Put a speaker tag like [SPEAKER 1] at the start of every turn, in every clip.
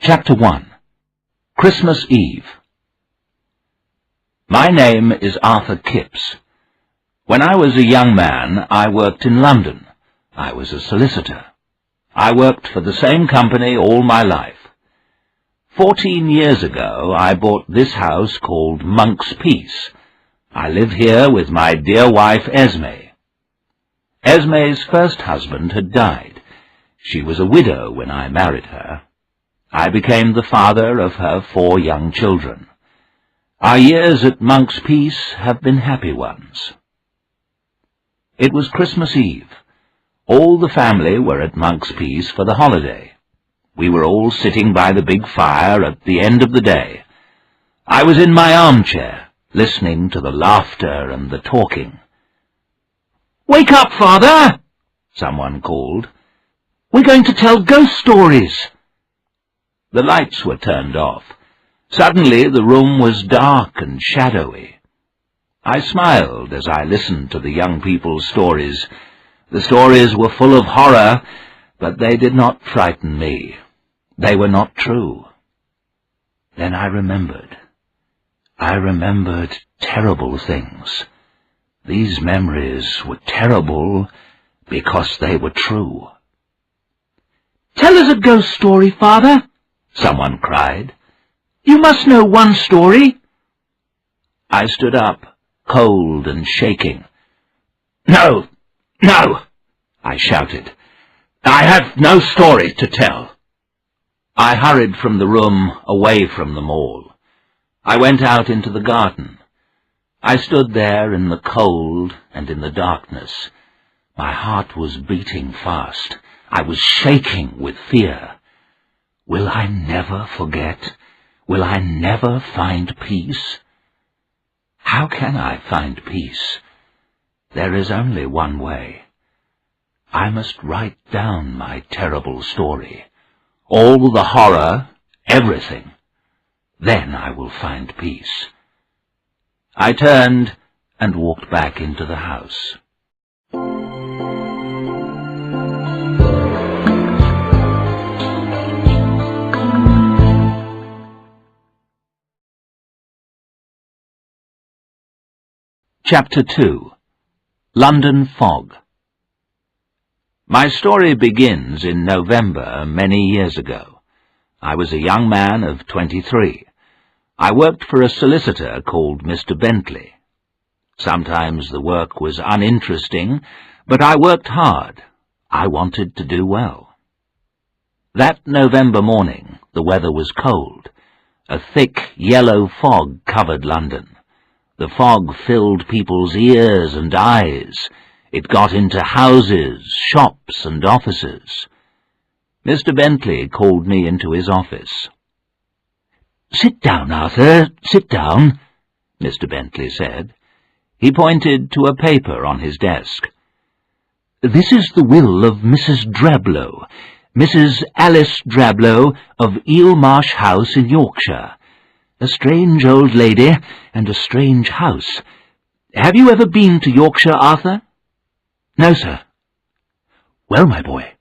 [SPEAKER 1] Chapter 1. Christmas Eve. My name is Arthur Kipps. When I was a young man, I worked in London. I was a solicitor. I worked for the same company all my life. 14 years ago, I bought this house called Monk's Peace. I live here with my dear wife, Esme. Esme's first husband had died. She was a widow when I married her. I became the father of her 4 young children. Our years at Monk's Peace have been happy ones. It was Christmas Eve. All the family were at Monk's Peace for the holiday. We were all sitting by the big fire at the end of the day. I was in my armchair, listening to the laughter and the talking. "Wake up, Father!" someone called. "We're going to tell ghost stories." The lights were turned off. Suddenly the room was dark and shadowy. I smiled as I listened to the young people's stories. The stories were full of horror, but they did not frighten me. They were not true. Then I remembered. I remembered terrible things. These memories were terrible because they were true. "Tell us a ghost story, Father," someone cried. "You must know one story." I stood up, cold and shaking. "No, no," I shouted. "I have no story to tell." I hurried from the room, away from them all. I went out into the garden. I stood there in the cold and in the darkness. My heart was beating fast. I was shaking with fear. Will I never forget? Will I never find peace? How can I find peace? There is only one way. I must write down my terrible story, all the horror, everything. Then I will find peace. I turned and walked back into the house. Chapter 2. London Fog. My story begins in November many years ago. I was a young man of 23. I worked for a solicitor called Mr. Bentley. Sometimes the work was uninteresting, but I worked hard. I wanted to do well. That November morning, the weather was cold. A thick yellow fog covered London. The fog filled people's ears and eyes. It got into houses, shops, and offices. Mr. Bentley called me into his office. "Sit down, Arthur, sit down," Mr. Bentley said. He pointed to a paper on his desk. "This is the will of Mrs. Drablow, Mrs. Alice Drablow of Eel Marsh House in Yorkshire. A strange old lady and a strange house. Have you ever been to Yorkshire, Arthur?" "No, sir." "Well, my boy,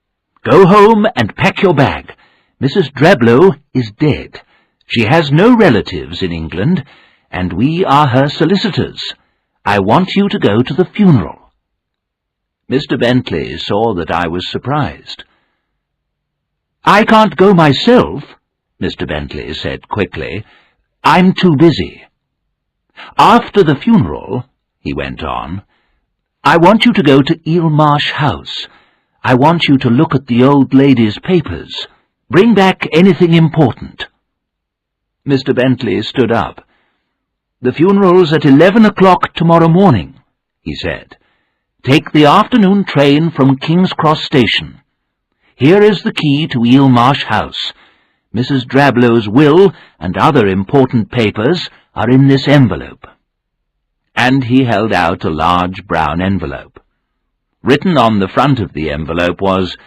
[SPEAKER 1] go home and pack your bag. Mrs. Drablow is dead. She has no relatives in England, and we are her solicitors. I want you to go to the funeral." Mr. Bentley saw that I was surprised. "I can't go myself," Mr. Bentley said quickly. "I'm too busy." "After the funeral," he went on, "I want you to go to Eel Marsh House. I want you to look at the old lady's papers. Bring back anything important." Mr. Bentley stood up. "The funeral's at 11 o'clock tomorrow morning," he said. "Take the afternoon train from King's Cross Station. Here is the key to Eel Marsh House. Mrs. Drablow's will and other important papers are in this envelope." And he held out a large brown envelope. Written on the front of the envelope was,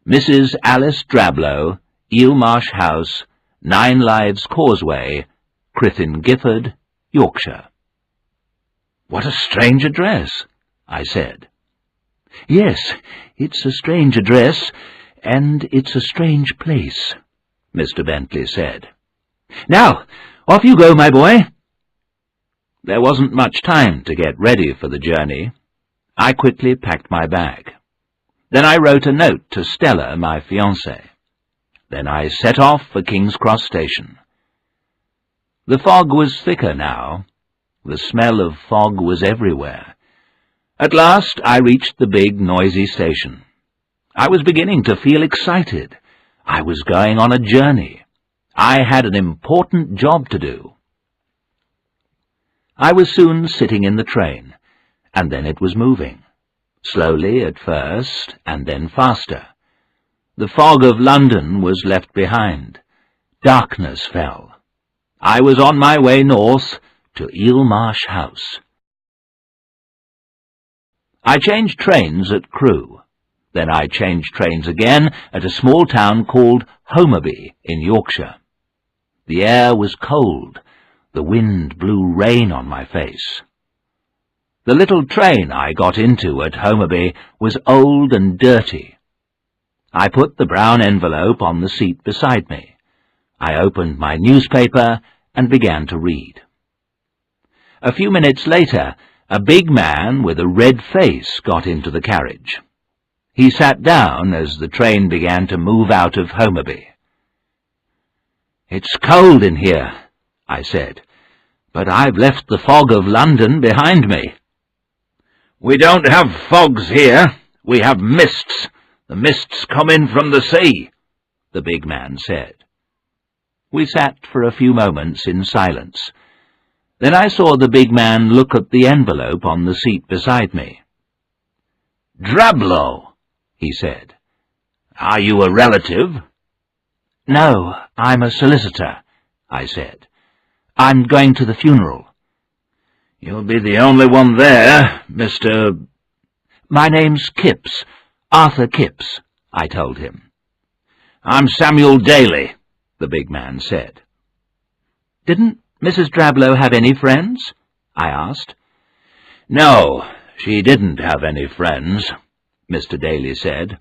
[SPEAKER 1] "Mrs. Alice Drablow, Eel Marsh House, 9 Lives Causeway, Crithin Gifford, Yorkshire." "What a strange address," I said. "Yes, it's a strange address, and it's a strange place," Mr. Bentley said. "Now, off you go, my boy." There wasn't much time to get ready for the journey. I quickly packed my bag. Then I wrote a note to Stella, my fiancée. Then I set off for King's Cross Station. The fog was thicker now. The smell of fog was everywhere. At last I reached the big, noisy station. I was beginning to feel excited. I was going on a journey. I had an important job to do. I was soon sitting in the train, and then it was moving. Slowly at first, and then faster. The fog of London was left behind. Darkness fell. I was on my way north to Eelmarsh House. I changed trains at Crewe. Then I changed trains again at a small town called Homerby in Yorkshire. The air was cold. The wind blew rain on my face. The little train I got into at Homerby was old and dirty. I put the brown envelope on the seat beside me. I opened my newspaper and began to read. A few minutes later, a big man with a red face got into the carriage. He sat down as the train began to move out of Homerby. "It's cold in here," I said, "but I've left the fog of London behind me." "We don't have fogs here. We have mists. The mists come in from the sea," the big man said. We sat for a few moments in silence. Then I saw the big man look at the envelope on the seat beside me. "Drablow," he said. "Are you a relative?" "No, I'm a solicitor," I said. "I'm going to the funeral." "You'll be the only one there, Mr.—" "My name's Kipps, Arthur Kipps," I told him. "I'm Samuel Daly," the big man said. "Didn't Mrs. Drablow have any friends?" I asked. "No, she didn't have any friends," Mr. Daly said.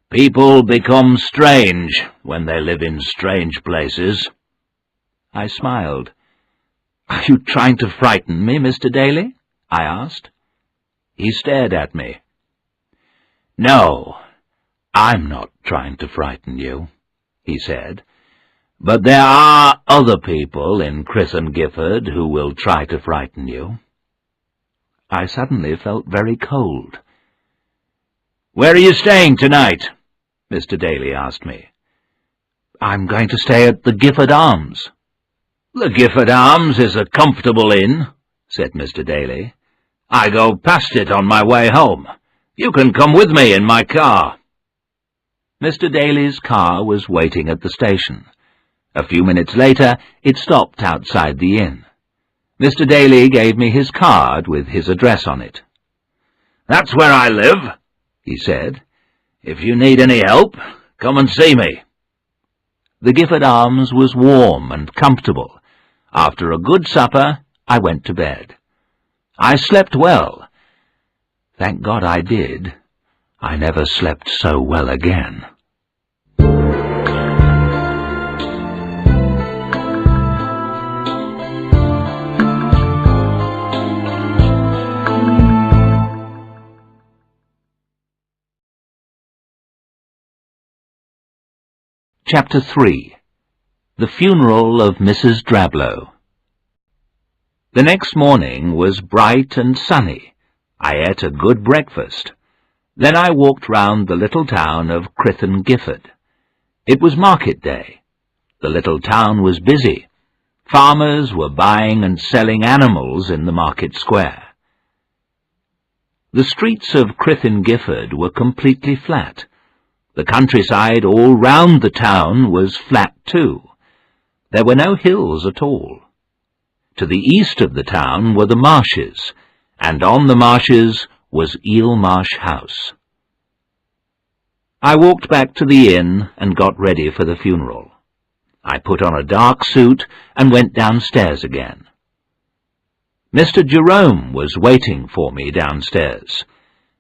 [SPEAKER 1] "People become strange when they live in strange places." I smiled. "Are you trying to frighten me, Mr. Daly?" I asked. He stared at me. "No, I'm not trying to frighten you," he said. "But there are other people in Crith & Gifford who will try to frighten you." I suddenly felt very cold. "Where are you staying tonight?" Mr. Daly asked me. "I'm going to stay at the Gifford Arms." "The Gifford Arms is a comfortable inn," said Mr. Daly. "I go past it on my way home. You can come with me in my car." Mr. Daly's car was waiting at the station. A few minutes later, it stopped outside the inn. Mr. Daly gave me his card with his address on it. "That's where I live," he said. "If you need any help, come and see me." The Gifford Arms was warm and comfortable. After a good supper, I went to bed. I slept well. Thank God I did. I never slept so well again. Chapter 3. The Funeral of Mrs. Drablow. The next morning was bright and sunny. I ate a good breakfast. Then I walked round the little town of Crith & Gifford. It was market day. The little town was busy. Farmers were buying and selling animals in the market square. The streets of Crith & Gifford were completely flat. The countryside all round the town was flat too. There were no hills at all. To the east of the town were the marshes, and on the marshes was Eelmarsh House. I walked back to the inn and got ready for the funeral. I put on a dark suit and went downstairs again. Mr. Jerome was waiting for me downstairs.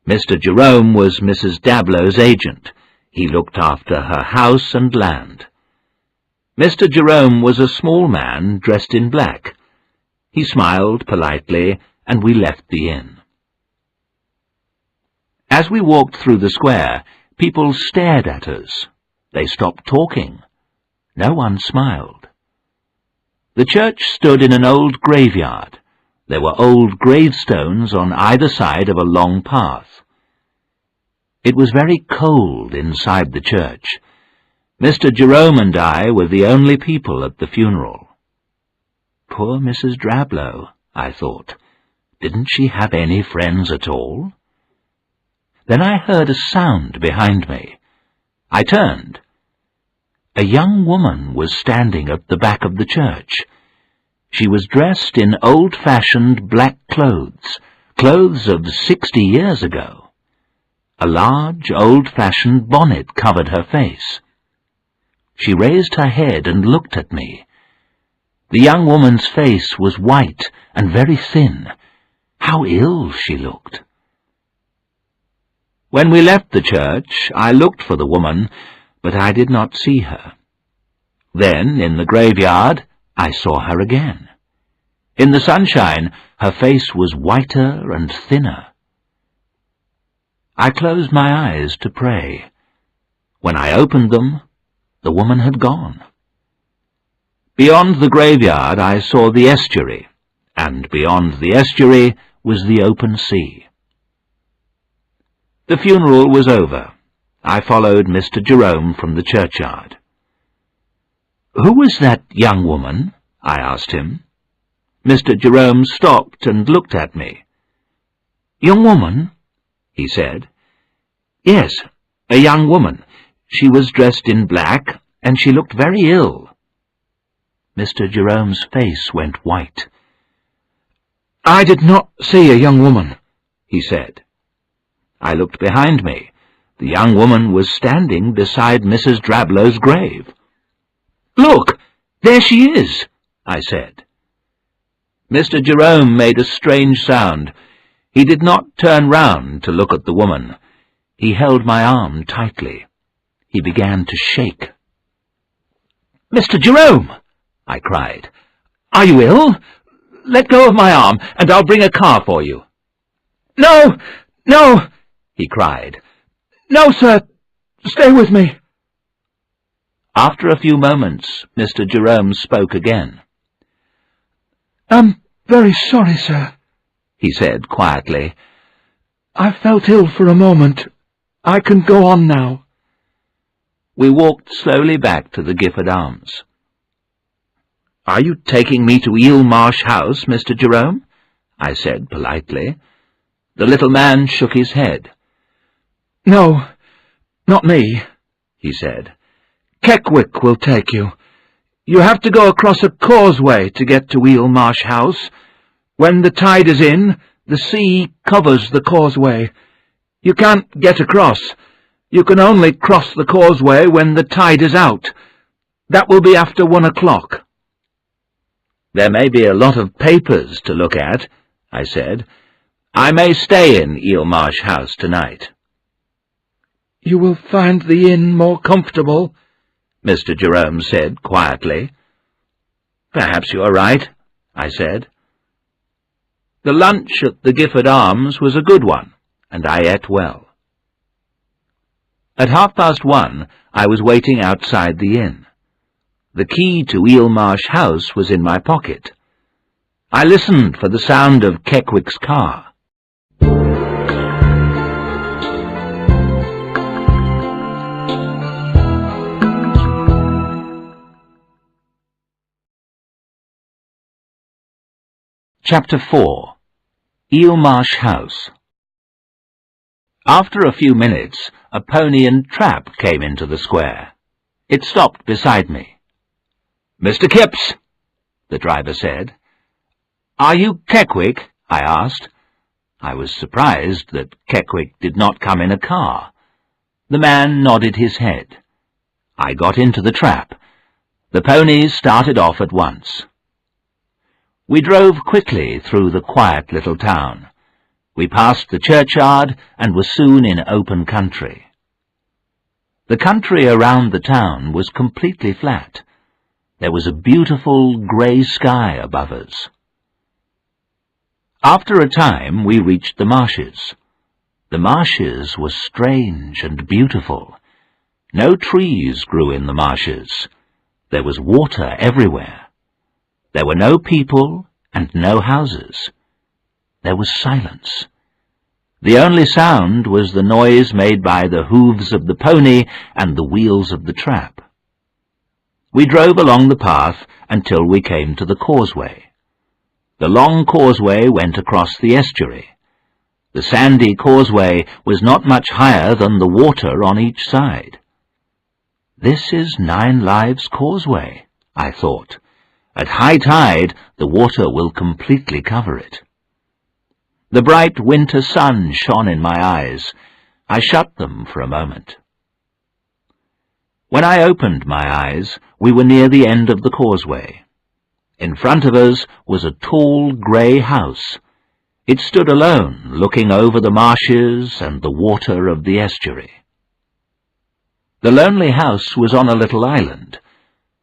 [SPEAKER 1] Mr. Jerome was Mrs. Dablow's agent. He looked after her house and land. Mr. Jerome was a small man dressed in black. He smiled politely, and we left the inn. As we walked through the square, people stared at us. They stopped talking. No one smiled. The church stood in an old graveyard. There were old gravestones on either side of a long path. It was very cold inside the church. Mr. Jerome and I were the only people at the funeral. Poor Mrs. Drablow, I thought. Didn't she have any friends at all? Then I heard a sound behind me. I turned. A young woman was standing at the back of the church. She was dressed in old-fashioned black clothes, clothes of 60 years ago. A large, old-fashioned bonnet covered her face. She raised her head and looked at me. The young woman's face was white and very thin. How ill she looked. When we left the church, I looked for the woman, but I did not see her. Then, in the graveyard, I saw her again. In the sunshine, her face was whiter and thinner. I closed my eyes to pray. When I opened them, the woman had gone. Beyond the graveyard I saw the estuary, and beyond the estuary was the open sea. The funeral was over. I followed Mr. Jerome from the churchyard. "Who was that young woman?" I asked him. Mr. Jerome stopped and looked at me. "Young woman?" he said. "Yes, a young woman. She was dressed in black, and she looked very ill." Mr. Jerome's face went white. "I did not see a young woman," he said. I looked behind me. The young woman was standing beside Mrs. Drablow's grave. "Look, there she is," I said. Mr. Jerome made a strange sound. He did not turn round to look at the woman. He held my arm tightly. He began to shake. "Mr. Jerome!" I cried. "Are you ill? Let go of my arm, and I'll bring a car for you." "No, no!" he cried. "No, sir. Stay with me." After a few moments, Mr. Jerome spoke again. "I'm very sorry, sir," he said quietly. "I felt ill for a moment. I can go on now." We walked slowly back to the Gifford Arms. "Are you taking me to Eel Marsh House, Mr. Jerome?" I said politely. The little man shook his head. "No, not me," he said. "Keckwick will take you. You have to go across a causeway to get to Eel Marsh House. When the tide is in, the sea covers the causeway. You can't get across. You can only cross the causeway when the tide is out. That will be after 1 o'clock. "There may be a lot of papers to look at," I said. "I may stay in Eel Marsh House tonight." "You will find the inn more comfortable," Mr. Jerome said quietly. "Perhaps you are right," I said. The lunch at the Gifford Arms was a good one, and I ate well. At 1:30, I was waiting outside the inn. The key to Eel Marsh House was in my pocket. I listened for the sound of Keckwick's car. Chapter 4. Eel Marsh House. After a few minutes, a pony and trap came into the square. It stopped beside me. "Mr. Kipps," the driver said. "Are you Keckwick?" I asked. I was surprised that Keckwick did not come in a car. The man nodded his head. I got into the trap. The ponies started off at once. We drove quickly through the quiet little town. We passed the churchyard and were soon in open country. The country around the town was completely flat. There was a beautiful grey sky above us. After a time we reached the marshes. The marshes were strange and beautiful. No trees grew in the marshes. There was water everywhere. There were no people and no houses. There was silence. The only sound was the noise made by the hooves of the pony and the wheels of the trap. We drove along the path until we came to the causeway. The long causeway went across the estuary. The sandy causeway was not much higher than the water on each side. "This is 9 Lives Causeway," I thought. "At high tide, the water will completely cover it." The bright winter sun shone in my eyes. I shut them for a moment. When I opened my eyes, we were near the end of the causeway. In front of us was a tall grey house. It stood alone, looking over the marshes and the water of the estuary. The lonely house was on a little island.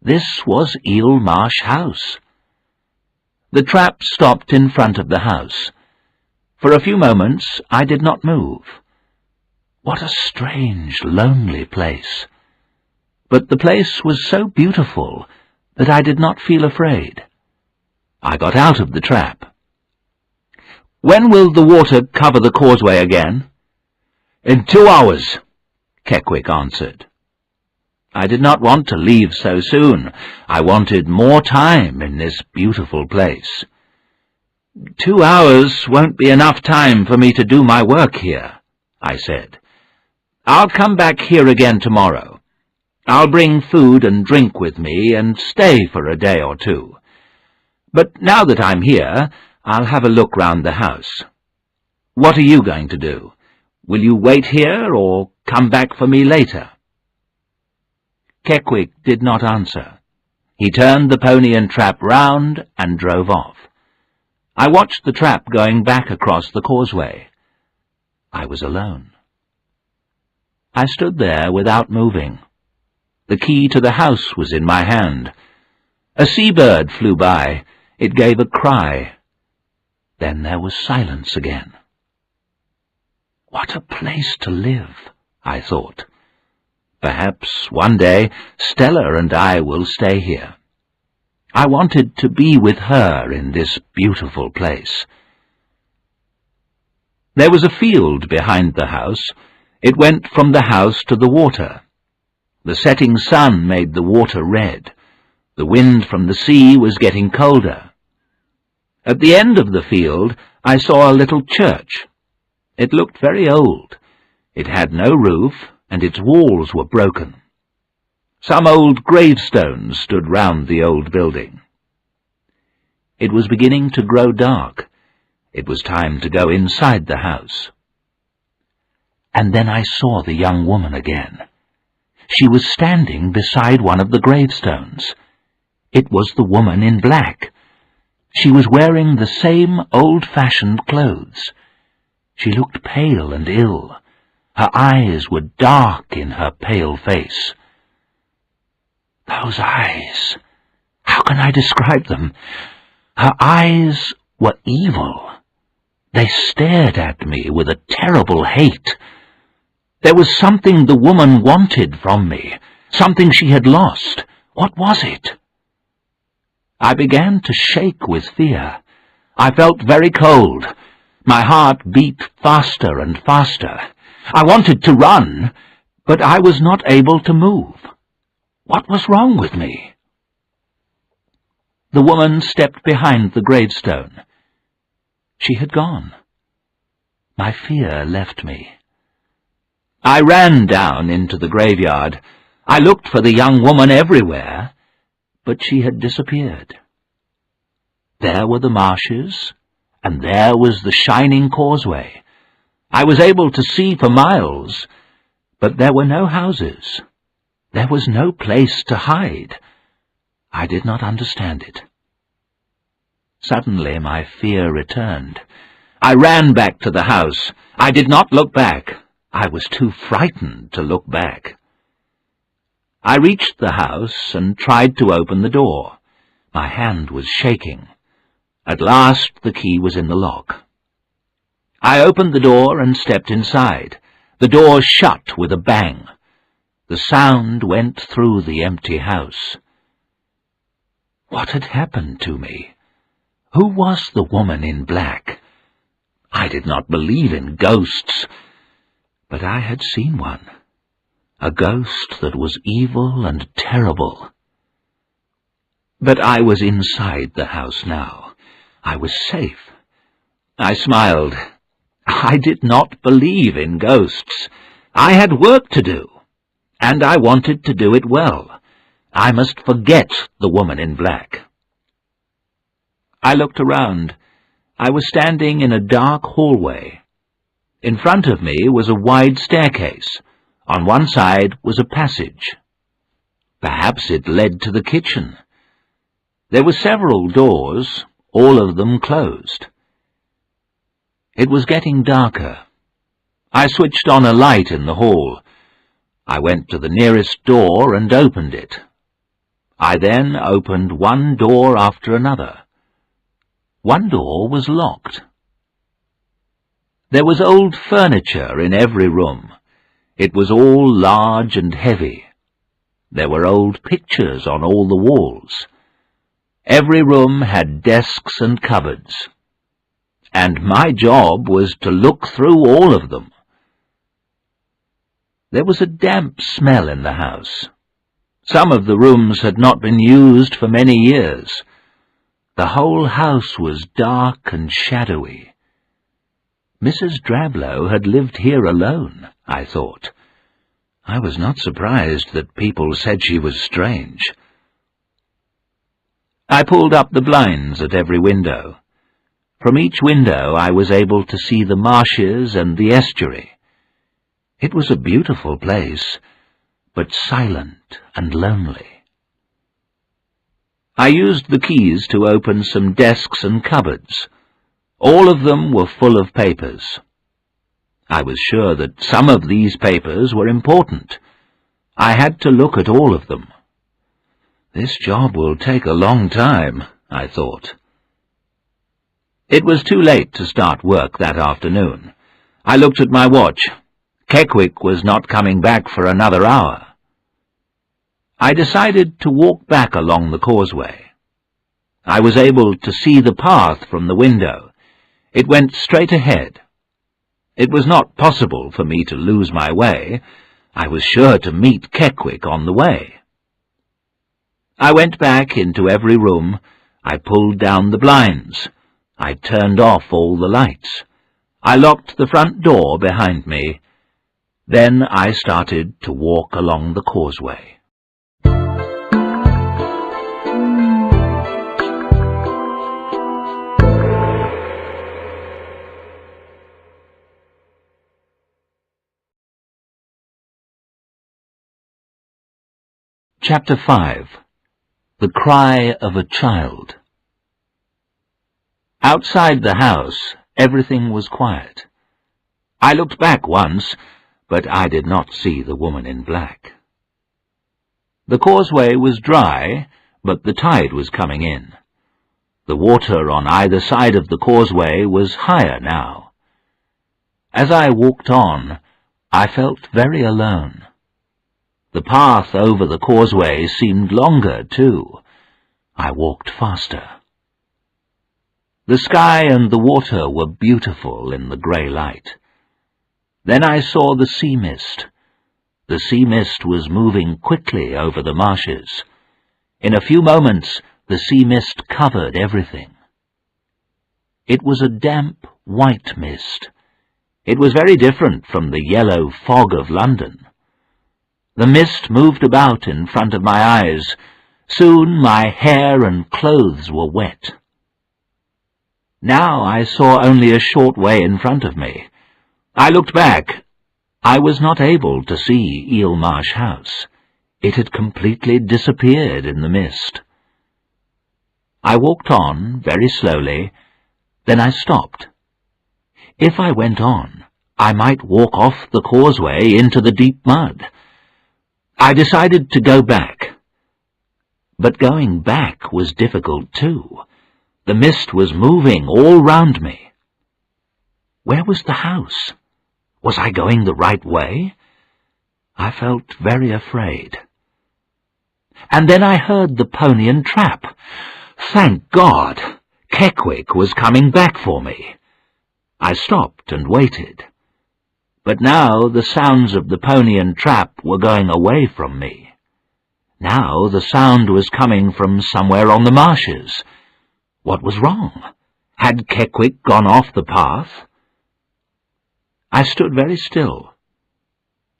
[SPEAKER 1] This was Eel Marsh House. The trap stopped in front of the house. For a few moments I did not move. What a strange, lonely place! But the place was so beautiful that I did not feel afraid. I got out of the trap. "When will the water cover the causeway again?" "In 2 hours," Keckwick answered. I did not want to leave so soon. I wanted more time in this beautiful place. 2 hours won't be enough time for me to do my work here," I said. "I'll come back here again tomorrow. I'll bring food and drink with me and stay for a day or 2. But now that I'm here, I'll have a look round the house. What are you going to do? Will you wait here or come back for me later?" Keckwick did not answer. He turned the pony and trap round and drove off. I watched the trap going back across the causeway. I was alone. I stood there without moving. The key to the house was in my hand. A seabird flew by. It gave a cry. Then there was silence again. What a place to live, I thought. Perhaps one day Stella and I will stay here. I wanted to be with her in this beautiful place. There was a field behind the house. It went from the house to the water. The setting sun made the water red. The wind from the sea was getting colder. At the end of the field, I saw a little church. It looked very old. It had no roof, and its walls were broken. Some old gravestones stood round the old building. It was beginning to grow dark. It was time to go inside the house. And then I saw the young woman again. She was standing beside one of the gravestones. It was the woman in black. She was wearing the same old-fashioned clothes. She looked pale and ill. Her eyes were dark in her pale face. Those eyes! How can I describe them? Her eyes were evil. They stared at me with a terrible hate. There was something the woman wanted from me, something she had lost. What was it? I began to shake with fear. I felt very cold. My heart beat faster and faster. I wanted to run, but I was not able to move. What was wrong with me? The woman stepped behind the gravestone. She had gone. My fear left me. I ran down into the graveyard. I looked for the young woman everywhere, but she had disappeared. There were the marshes, and there was the shining causeway. I was able to see for miles, but there were no houses. There was no place to hide. I did not understand it. Suddenly my fear returned. I ran back to the house. I did not look back. I was too frightened to look back. I reached the house and tried to open the door. My hand was shaking. At last the key was in the lock. I opened the door and stepped inside. The door shut with a bang. The sound went through the empty house. What had happened to me? Who was the woman in black? I did not believe in ghosts, but I had seen one. A ghost that was evil and terrible. But I was inside the house now. I was safe. I smiled. I did not believe in ghosts. I had work to do, and I wanted to do it well. I must forget the woman in black. I looked around. I was standing in a dark hallway. In front of me was a wide staircase. On one side was a passage. Perhaps it led to the kitchen. There were several doors, all of them closed. It was getting darker. I switched on a light in the hall. I went to the nearest door and opened it. I then opened one door after another. One door was locked. There was old furniture in every room. It was all large and heavy. There were old pictures on all the walls. Every room had desks and cupboards. And my job was to look through all of them. There was a damp smell in the house. Some of the rooms had not been used for many years. The whole house was dark and shadowy. Mrs. Drablow had lived here alone, I thought. I was not surprised that people said she was strange. I pulled up the blinds at every window. From each window I was able to see the marshes and the estuary. It was a beautiful place, but silent and lonely. I used the keys to open some desks and cupboards. All of them were full of papers. I was sure that some of these papers were important. I had to look at all of them. This job will take a long time, I thought. It was too late to start work that afternoon. I looked at my watch. Keckwick was not coming back for another hour. I decided to walk back along the causeway. I was able to see the path from the window. It went straight ahead. It was not possible for me to lose my way. I was sure to meet Keckwick on the way. I went back into every room. I pulled down the blinds. I turned off all the lights. I locked the front door behind me. Then I started to walk along the causeway. Chapter 5. The Cry of a Child. Outside the house, everything was quiet. I looked back once, but I did not see the woman in black. The causeway was dry, but the tide was coming in. The water on either side of the causeway was higher now. As I walked on, I felt very alone. The path over the causeway seemed longer, too. I walked faster. The sky and the water were beautiful in the grey light. Then I saw the sea mist. The sea mist was moving quickly over the marshes. In a few moments, the sea mist covered everything. It was a damp, white mist. It was very different from the yellow fog of London. The mist moved about in front of my eyes. Soon my hair and clothes were wet. Now I saw only a short way in front of me. I looked back. I was not able to see Eel Marsh House. It had completely disappeared in the mist. I walked on very slowly. Then I stopped. If I went on, I might walk off the causeway into the deep mud. I decided to go back. But going back was difficult too. The mist was moving all round me. Where was the house? Was I going the right way? I felt very afraid. And then I heard the Pony and Trap. Thank God! Keckwick was coming back for me. I stopped and waited. But now the sounds of the Pony and Trap were going away from me. Now the sound was coming from somewhere on the marshes. What was wrong? Had Keckwick gone off the path? I stood very still.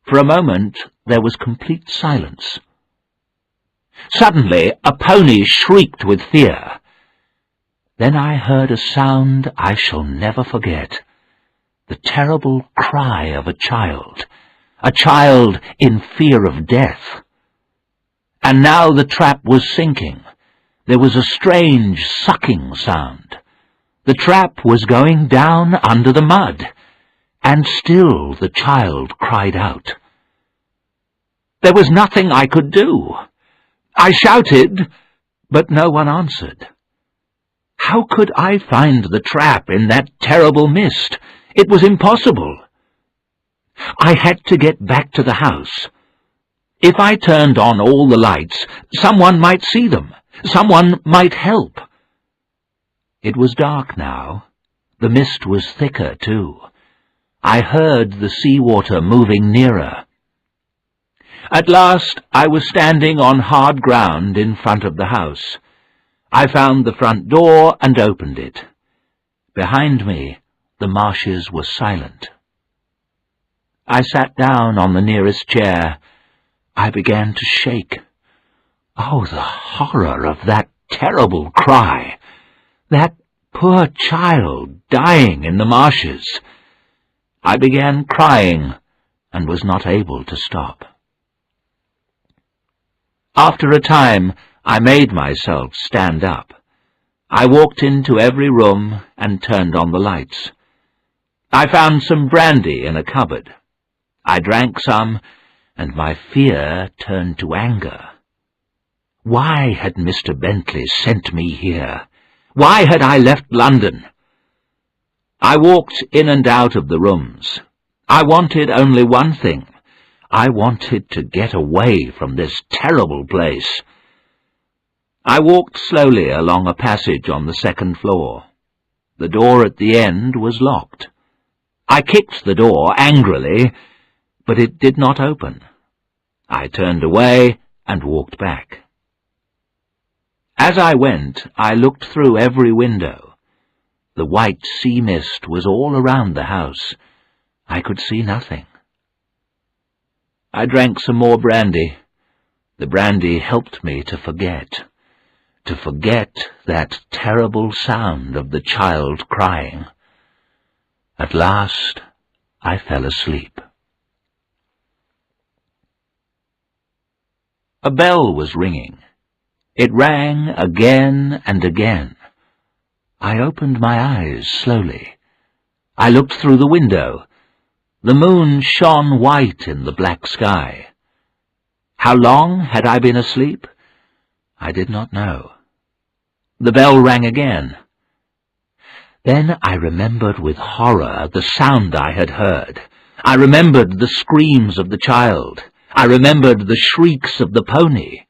[SPEAKER 1] For a moment there was complete silence. Suddenly a pony shrieked with fear. Then I heard a sound I shall never forget. The terrible cry of a child in fear of death. And now the trap was sinking. There was a strange sucking sound. The trap was going down under the mud, and still the child cried out. There was nothing I could do. I shouted, but no one answered. How could I find the trap in that terrible mist? It was impossible. I had to get back to the house. If I turned on all the lights, someone might see them. Someone might help. It was dark now. The mist was thicker, too. I heard the sea-water moving nearer. At last I was standing on hard ground in front of the house. I found the front door and opened it. Behind me, the marshes were silent. I sat down on the nearest chair. I began to shake. Oh, the horror of that terrible cry! That poor child dying in the marshes! I began crying and was not able to stop. After a time, I made myself stand up. I walked into every room and turned on the lights. I found some brandy in a cupboard. I drank some, and my fear turned to anger. Why had Mr. Bentley sent me here? Why had I left London? I walked in and out of the rooms. I wanted only one thing. I wanted to get away from this terrible place. I walked slowly along a passage on the second floor. The door at the end was locked. I kicked the door angrily, but it did not open. I turned away and walked back. As I went, I looked through every window. The white sea mist was all around the house. I could see nothing. I drank some more brandy. The brandy helped me to forget that terrible sound of the child crying. At last, I fell asleep. A bell was ringing. It rang again and again. I opened my eyes slowly. I looked through the window. The moon shone white in the black sky. How long had I been asleep? I did not know. The bell rang again. Then I remembered with horror the sound I had heard. I remembered the screams of the child. I remembered the shrieks of the pony.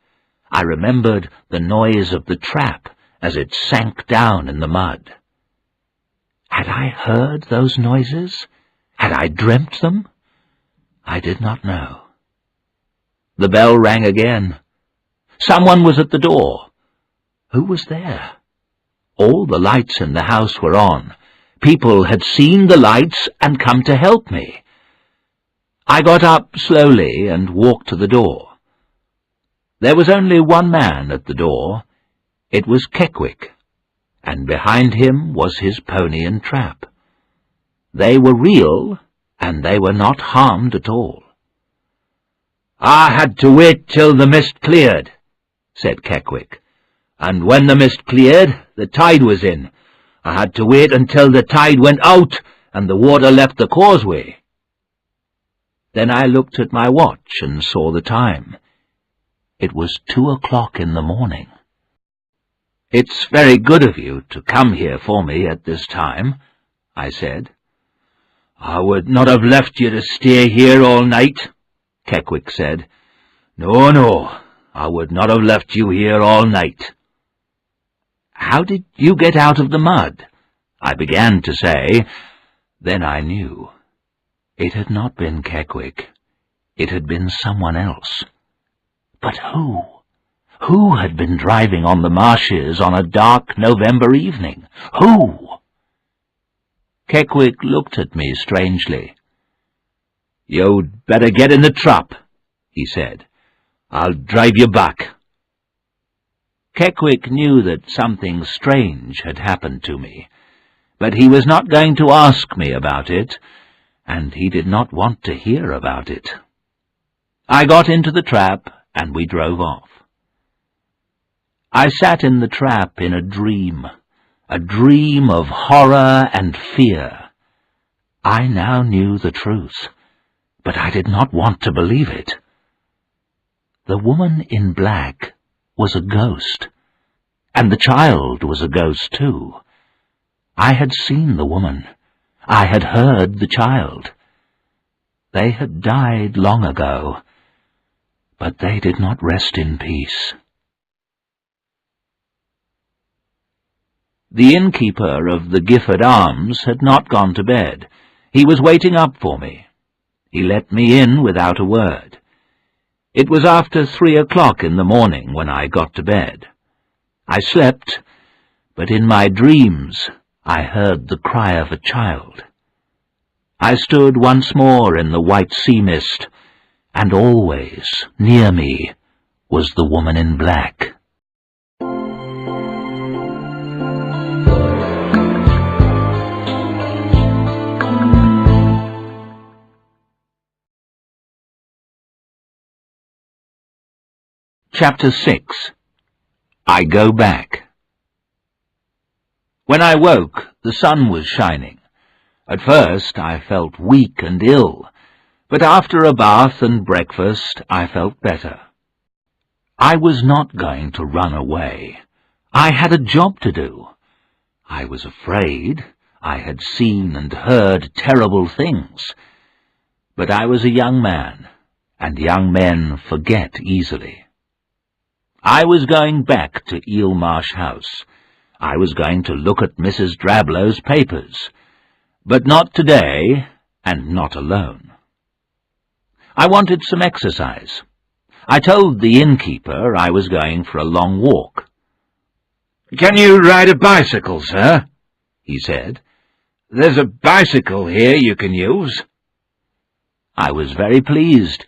[SPEAKER 1] I remembered the noise of the trap as it sank down in the mud. Had I heard those noises? Had I dreamt them? I did not know. The bell rang again. Someone was at the door. Who was there? All the lights in the house were on. People had seen the lights and come to help me. I got up slowly and walked to the door. There was only one man at the door. It was Keckwick, and behind him was his pony and trap. They were real, and they were not harmed at all. "I had to wait till the mist cleared," said Keckwick. "And when the mist cleared, the tide was in. I had to wait until the tide went out and the water left the causeway." Then I looked at my watch and saw the time. It was 2 o'clock in the morning. "It's very good of you to come here for me at this time," I said. "I would not have left you to stay here all night," Keckwick said. "No, no, I would not have left you here all night." "How did you get out of the mud?" I began to say. Then I knew. It had not been Keckwick. It had been someone else. But who? Who had been driving on the marshes on a dark November evening? Who? Keckwick looked at me strangely. "You'd better get in the trap," he said. "I'll drive you back." Keckwick knew that something strange had happened to me, but he was not going to ask me about it, and he did not want to hear about it. I got into the trap, and we drove off. I sat in the trap in a dream of horror and fear. I now knew the truth, but I did not want to believe it. The woman in black was a ghost, and the child was a ghost too. I had seen the woman. I had heard the child. They had died long ago, but they did not rest in peace. The innkeeper of the Gifford Arms had not gone to bed. He was waiting up for me. He let me in without a word. It was after 3 o'clock in the morning when I got to bed. I slept, but in my dreams I heard the cry of a child. I stood once more in the white sea mist, and always near me was the woman in black. Chapter 6. I Go Back. When I woke, the sun was shining. At first I felt weak and ill, but after a bath and breakfast I felt better. I was not going to run away. I had a job to do. I was afraid. I had seen and heard terrible things. But I was a young man, and young men forget easily. I was going back to Eel Marsh House. I was going to look at Mrs. Drablow's papers, but not today, and not alone. I wanted some exercise. I told the innkeeper I was going for a long walk. "Can you ride a bicycle, sir?" he said. "There's a bicycle here you can use." I was very pleased.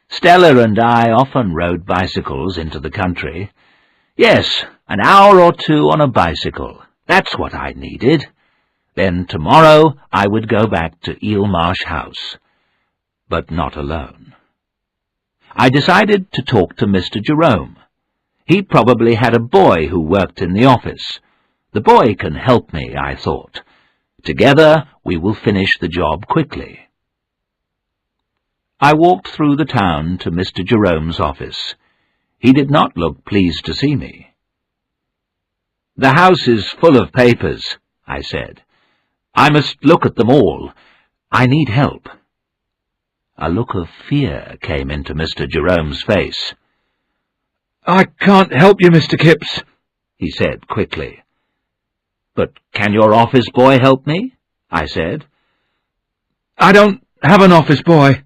[SPEAKER 1] Stella and I often rode bicycles into the country. Yes, an hour or two on a bicycle. That's what I needed. Then tomorrow I would go back to Eel Marsh House, but not alone. I decided to talk to Mr. Jerome. He probably had a boy who worked in the office. The boy can help me, I thought. Together we will finish the job quickly. I walked through the town to Mr. Jerome's office. He did not look pleased to see me. "The house is full of papers," I said. "I must look at them all. I need help." A look of fear came into Mr. Jerome's face. "I can't help you, Mr. Kipps," he said quickly. "But can your office boy help me?" I said. "I don't have an office boy,"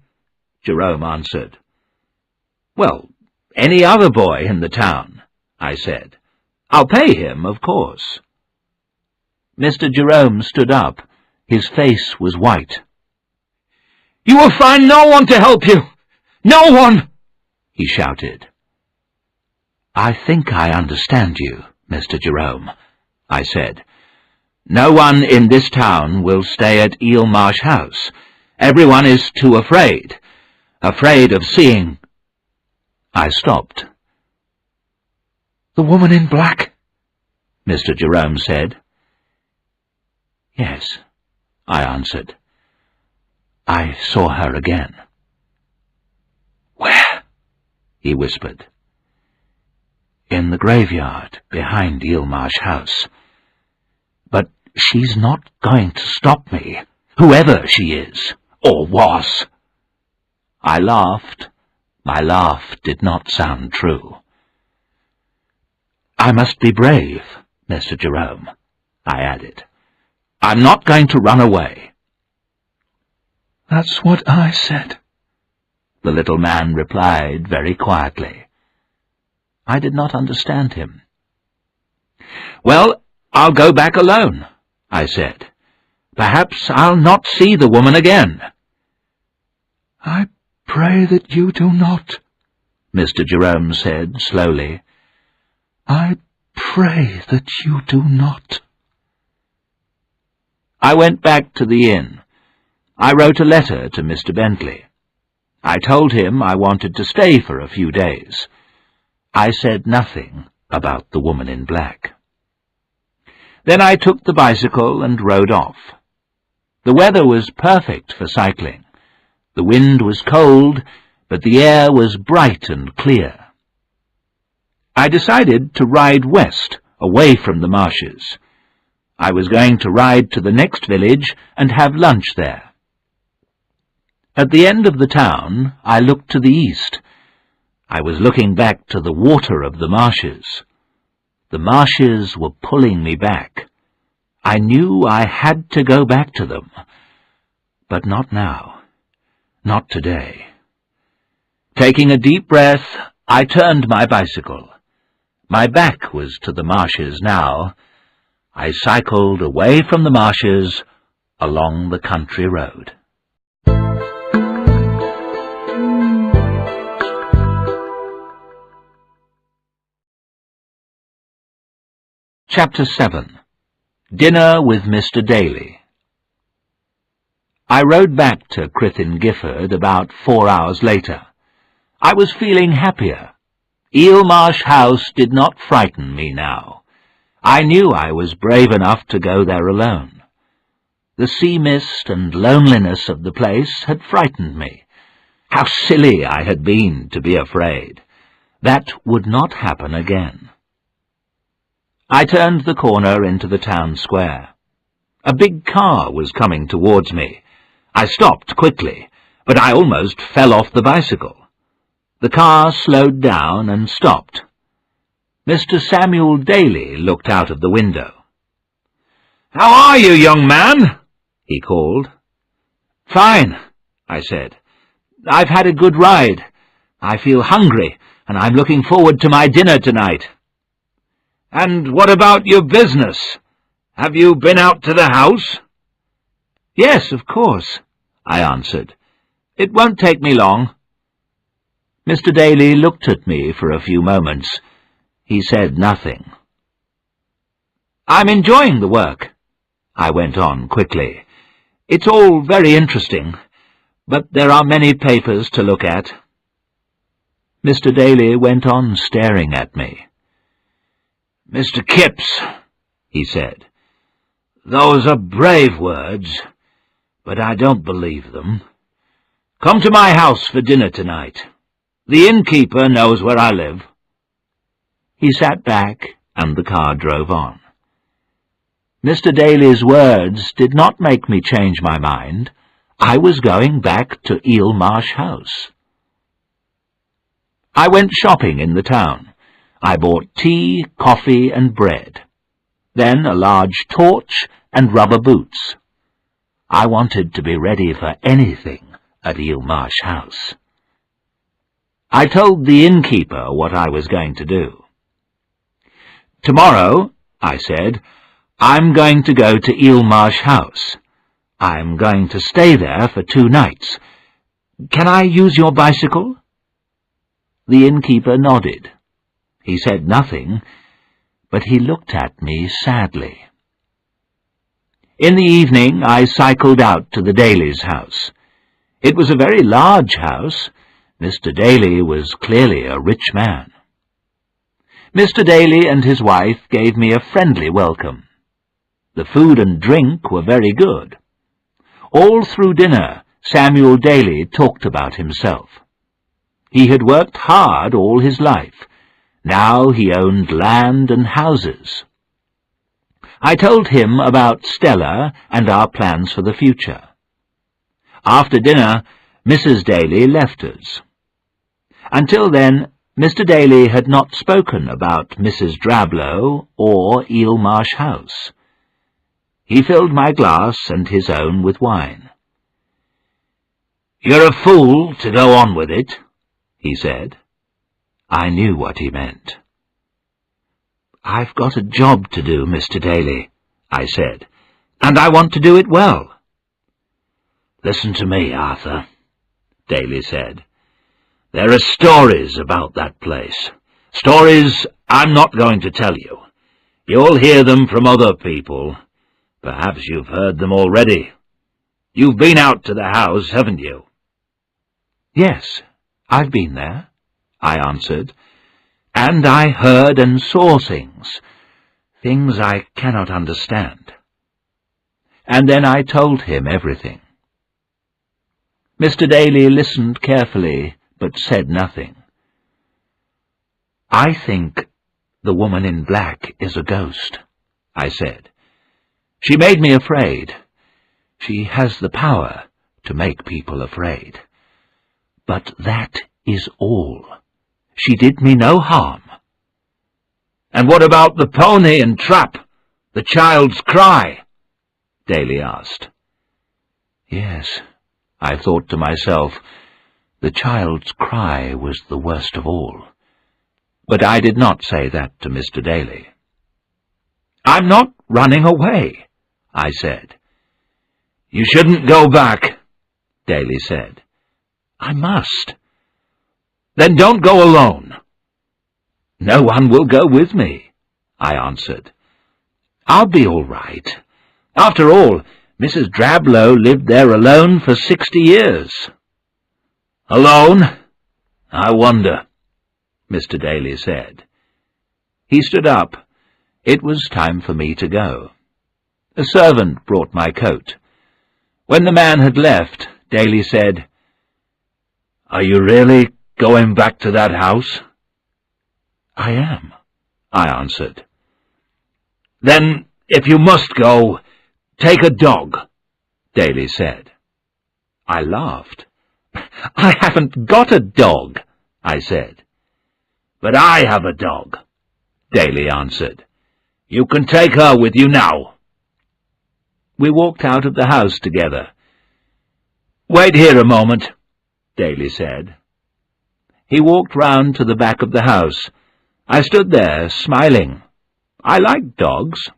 [SPEAKER 1] Jerome answered. "Well, any other boy in the town," I said. "I'll pay him, of course." Mr. Jerome stood up. His face was white. "You will find no one to help you! No one!" he shouted. "I think I understand you, Mr. Jerome," I said. "No one in this town will stay at Eel Marsh House. Everyone is too afraid of seeing—" I stopped. "The woman in black?" Mr. Jerome said. "Yes," I answered. "I saw her again." he whispered. "In the graveyard, behind Eelmarsh House. But she's not going to stop me, whoever she is, or was." I laughed. My laugh did not sound true. "I must be brave, Mr. Jerome," I added. "I'm not going to run away." "That's what I said," the little man replied very quietly. I did not understand him. "Well, I'll go back alone," I said. "Perhaps I'll not see the woman again." "I pray that you do not," Mr. Jerome said slowly. "I pray that you do not." I went back to the inn. I wrote a letter to Mr. Bentley. I told him I wanted to stay for a few days. I said nothing about the woman in black. Then I took the bicycle and rode off. The weather was perfect for cycling. The wind was cold, but the air was bright and clear. I decided to ride west, away from the marshes. I was going to ride to the next village and have lunch there. At the end of the town, I looked to the east. I was looking back to the water of the marshes. The marshes were pulling me back. I knew I had to go back to them. But not now. Not today. Taking a deep breath, I turned my bicycle. My back was to the marshes now. I cycled away from the marshes along the country road. Chapter 7. Dinner with Mr. Daly. I rode back to Crythin Gifford about 4 hours later. I was feeling happier. Eelmarsh House did not frighten me now. I knew I was brave enough to go there alone. The sea mist and loneliness of the place had frightened me. How silly I had been to be afraid. That would not happen again. I turned the corner into the town square. A big car was coming towards me. I stopped quickly, but I almost fell off the bicycle. The car slowed down and stopped. Mr. Samuel Daly looked out of the window. "How are you, young man?" he called. "Fine," I said. "I've had a good ride. I feel hungry, and I'm looking forward to my dinner tonight." "And what about your business? Have you been out to the house?" "Yes, of course," I answered. "It won't take me long." Mr. Daly looked at me for a few moments. He said nothing. "I'm enjoying the work," I went on quickly. "It's all very interesting, but there are many papers to look at." Mr. Daly went on staring at me. "Mr. Kipps," he said, "those are brave words, but I don't believe them. Come to my house for dinner tonight. The innkeeper knows where I live." He sat back, and the car drove on. Mr. Daly's words did not make me change my mind. I was going back to Eelmarsh House. I went shopping in the town. I bought tea, coffee, and bread. Then a large torch and rubber boots. I wanted to be ready for anything at Eelmarsh House. I told the innkeeper what I was going to do. "Tomorrow," I said, "I'm going to go to Eelmarsh House. I'm going to stay there for 2 nights. Can I use your bicycle?" The innkeeper nodded. He said nothing, but he looked at me sadly. In the evening I cycled out to the Daly's house. It was a very large house. Mr. Daly was clearly a rich man. Mr. Daly and his wife gave me a friendly welcome. The food and drink were very good. All through dinner, Samuel Daly talked about himself. He had worked hard all his life. Now he owned land and houses. I told him about Stella and our plans for the future. After dinner, Mrs. Daly left us. Until then, Mr. Daly had not spoken about Mrs. Drablow or Eel Marsh House. He filled my glass and his own with wine. "You're a fool to go on with it," he said. I knew what he meant. "I've got a job to do, Mr. Daly," I said, "and I want to do it well." "Listen to me, Arthur," Daly said. "There are stories about that place. Stories I'm not going to tell you. You'll hear them from other people. Perhaps you've heard them already. You've been out to the house, haven't you?" "Yes, I've been there," I answered, "and I heard and saw things I cannot understand." And then I told him everything. Mr. Daly listened carefully, but said nothing. "I think the woman in black is a ghost," I said. "She made me afraid. She has the power to make people afraid. But that is all. She did me no harm." "And what about the pony and trap? The child's cry?" Daly asked. Yes, I thought to myself, the child's cry was the worst of all. But I did not say that to Mr. Daly. "I'm not running away," I said. "You shouldn't go back," Daly said. "I must." "Then don't go alone." "No one will go with me," I answered. "I'll be all right. After all, Mrs. Drablow lived there alone for 60 years. "Alone? I wonder," Mr. Daly said. He stood up. It was time for me to go. A servant brought my coat. When the man had left, Daly said, "Are you really going back to that house?" "I am," I answered. "Then, if you must go, take a dog," Daly said. I laughed. "I haven't got a dog," I said. "But I have a dog," Daly answered. "You can take her with you now." We walked out of the house together. "Wait here a moment," Daly said. He walked round to the back of the house. I stood there, smiling. I liked dogs.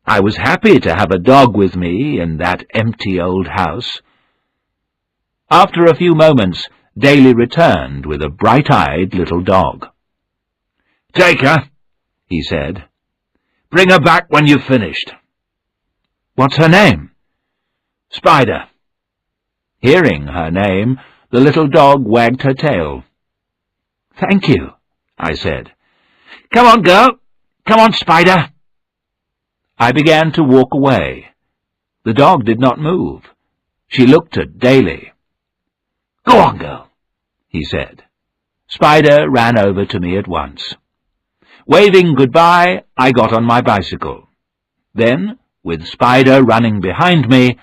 [SPEAKER 1] I was happy to have a dog with me in that empty old house. After a few moments, Daly returned with a bright-eyed little dog. "Take her," he said. "Bring her back when you've finished." "What's her name?" "Spider." Hearing her name, the little dog wagged her tail. "Thank you," I said. "Come on, girl. Come on, Spider." I began to walk away. The dog did not move. She looked at Daly. "Go on, girl," he said. Spider ran over to me at once. Waving goodbye, I got on my bicycle. Then, with Spider running behind me,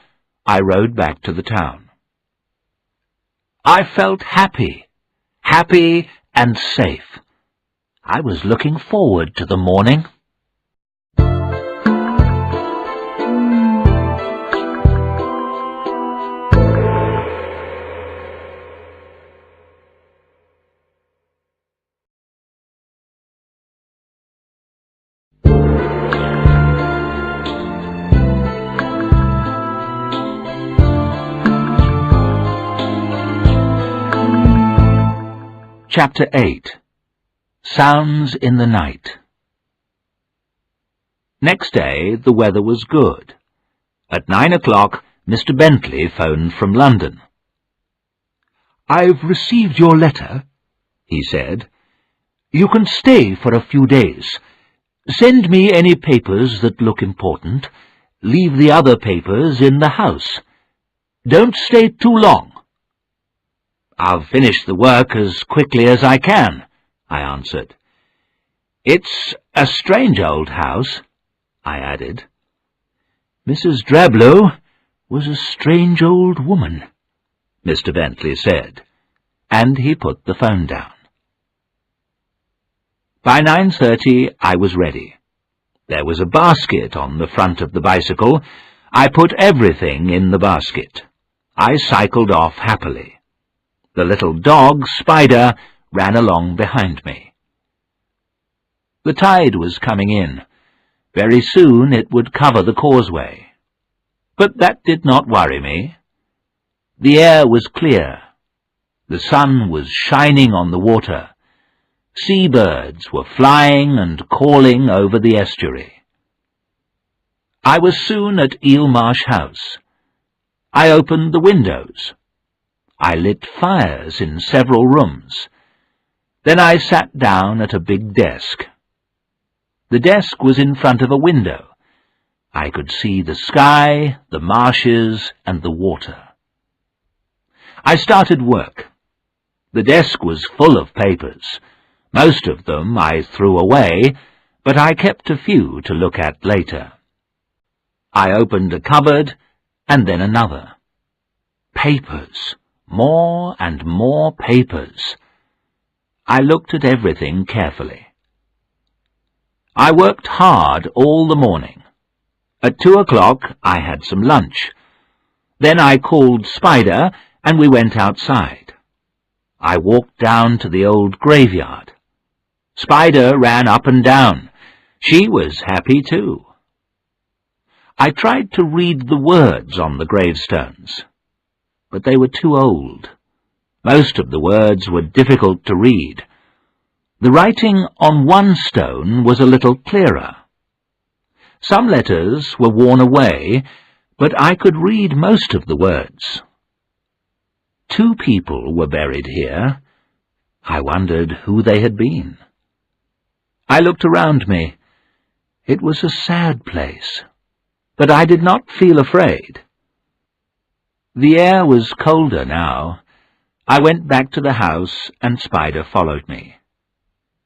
[SPEAKER 1] I rode back to the town. I felt happy and safe. I was looking forward to the morning. Chapter 8. Sounds in the Night. Next day the weather was good. At 9 o'clock Mr. Bentley phoned from London. "I've received your letter," he said. "You can stay for a few days. Send me any papers that look important. Leave the other papers in the house. Don't stay too long." "I'll finish the work as quickly as I can," I answered. "It's a strange old house," I added. "Mrs. Drablow was a strange old woman," Mr. Bentley said, and he put the phone down. By 9:30 I was ready. There was a basket on the front of the bicycle. I put everything in the basket. I cycled off happily. The little dog, Spider, ran along behind me. The tide was coming in. Very soon it would cover the causeway. But that did not worry me. The air was clear. The sun was shining on the water. Seabirds were flying and calling over the estuary. I was soon at Eelmarsh House. I opened the windows. I lit fires in several rooms. Then I sat down at a big desk. The desk was in front of a window. I could see the sky, the marshes, and the water. I started work. The desk was full of papers. Most of them I threw away, but I kept a few to look at later. I opened a cupboard, and then another. Papers. More and more papers. I looked at everything carefully. I worked hard all the morning. At 2 o'clock I had some lunch. Then I called Spider, and we went outside. I walked down to the old graveyard. Spider ran up and down. She was happy too. I tried to read the words on the gravestones, but they were too old. Most of the words were difficult to read. The writing on one stone was a little clearer. Some letters were worn away, but I could read most of the words. 2 people were buried here. I wondered who they had been. I looked around me. It was a sad place, but I did not feel afraid. The air was colder now. I went back to the house, and Spider followed me.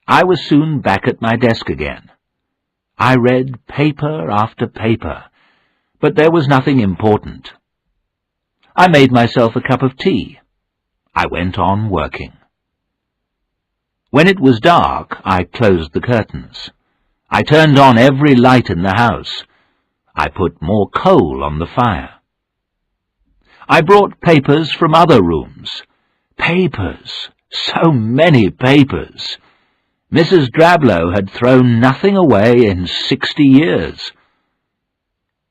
[SPEAKER 1] I was soon back at my desk again. I read paper after paper, but there was nothing important. I made myself a cup of tea. I went on working. When it was dark, I closed the curtains. I turned on every light in the house. I put more coal on the fire. I brought papers from other rooms. Papers! So many papers! Mrs. Drablow had thrown nothing away in 60 years.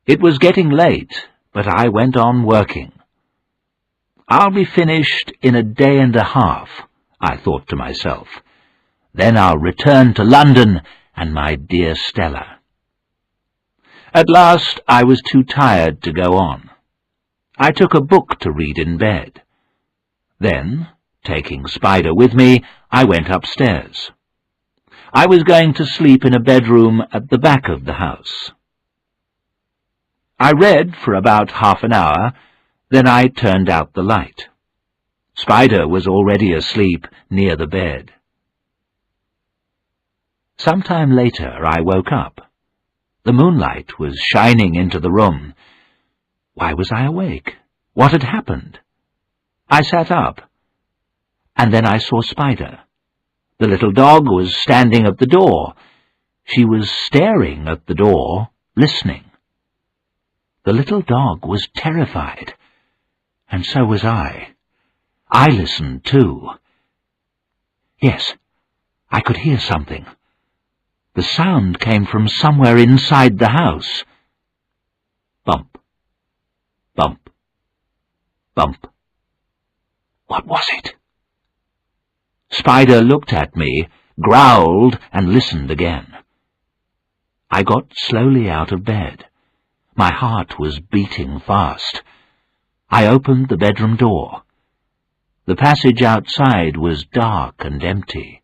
[SPEAKER 1] It was getting late, but I went on working. I'll be finished in a day and a half, I thought to myself. Then I'll return to London and my dear Stella. At last I was too tired to go on. I took a book to read in bed. Then, taking Spider with me, I went upstairs. I was going to sleep in a bedroom at the back of the house. I read for about half an hour, then I turned out the light. Spider was already asleep near the bed. Some time later I woke up. The moonlight was shining into the room. Why was I awake? What had happened? I sat up, and then I saw Spider. The little dog was standing at the door. She was staring at the door, listening. The little dog was terrified, and so was I. I listened too. Yes, I could hear something. The sound came from somewhere inside the house. Bump, bump, bump. What was it? Spider looked at me, growled, and listened again. I got slowly out of bed. My heart was beating fast. I opened the bedroom door. The passage outside was dark and empty.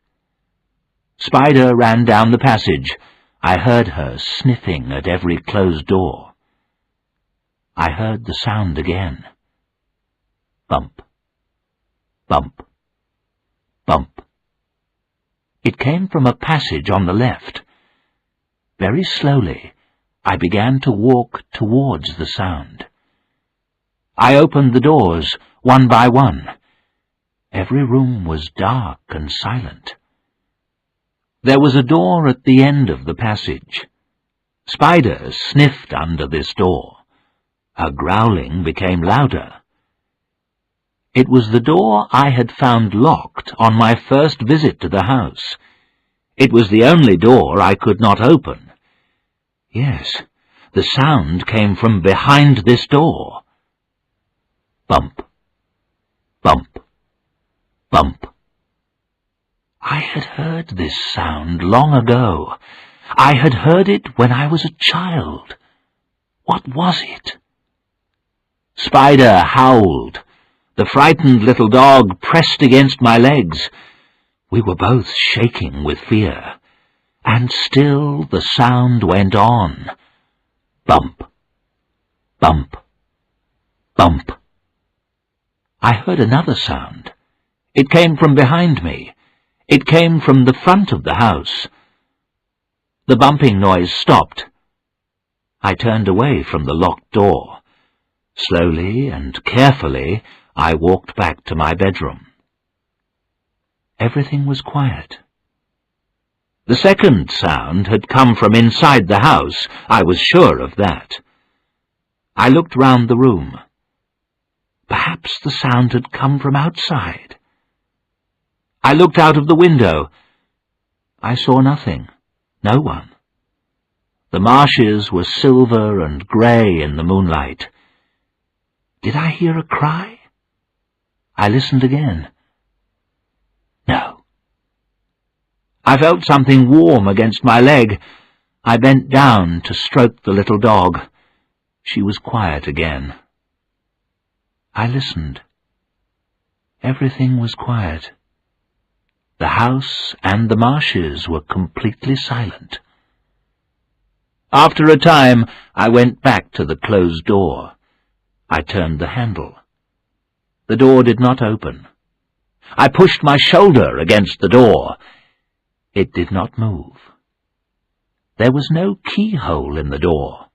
[SPEAKER 1] Spider ran down the passage. I heard her sniffing at every closed door. I heard the sound again. Bump, Bump. Bump. It came from a passage on the left. Very slowly, I began to walk towards the sound. I opened the doors, one by one. Every room was dark and silent. There was a door at the end of the passage. Spider sniffed under this door. Her growling became louder. It was the door I had found locked on my first visit to the house. It was the only door I could not open. Yes, the sound came from behind this door. Bump. Bump. Bump. I had heard this sound long ago. I had heard it when I was a child. What was it? Spider howled. The frightened little dog pressed against my legs. We were both shaking with fear. And still the sound went on. Bump. Bump. Bump. I heard another sound. It came from behind me. It came from the front of the house. The bumping noise stopped. I turned away from the locked door. Slowly and carefully, I walked back to my bedroom. Everything was quiet. The second sound had come from inside the house. I was sure of that. I looked round the room. Perhaps the sound had come from outside. I looked out of the window. I saw nothing, no one. The marshes were silver and grey in the moonlight. Did I hear a cry? I listened again. No. I felt something warm against my leg. I bent down to stroke the little dog. She was quiet again. I listened. Everything was quiet. The house and the marshes were completely silent. After a time, I went back to the closed door. I turned the handle. The door did not open. I pushed my shoulder against the door. It did not move. There was no keyhole in the door.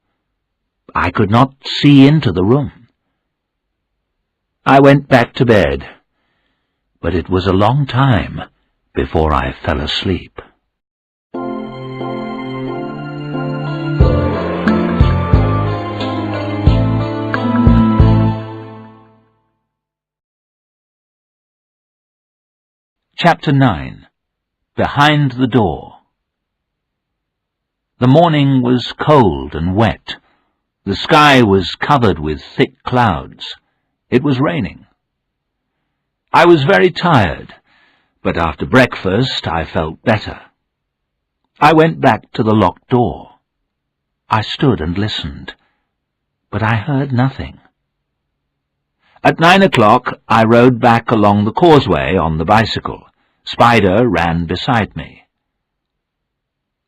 [SPEAKER 1] I could not see into the room. I went back to bed, but it was a long time before I fell asleep. Chapter 9. Behind the Door. The morning was cold and wet. The sky was covered with thick clouds. It was raining. I was very tired, but after breakfast I felt better. I went back to the locked door. I stood and listened, but I heard nothing. At 9 o'clock I rode back along the causeway on the bicycle. Spider ran beside me.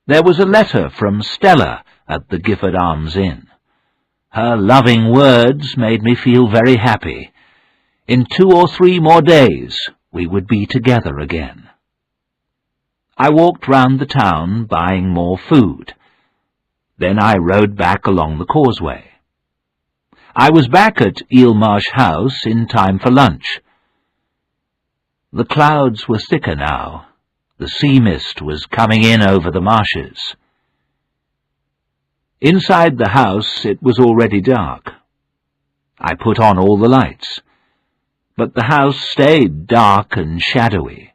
[SPEAKER 1] There was a letter from Stella at the Gifford Arms Inn. Her loving words made me feel very happy. In 2 or 3 more days we would be together again. I walked round the town buying more food. Then I rode back along the causeway. I was back at Eelmarsh House in time for lunch. The clouds were thicker now. The sea mist was coming in over the marshes. Inside the house it was already dark. I put on all the lights, but the house stayed dark and shadowy.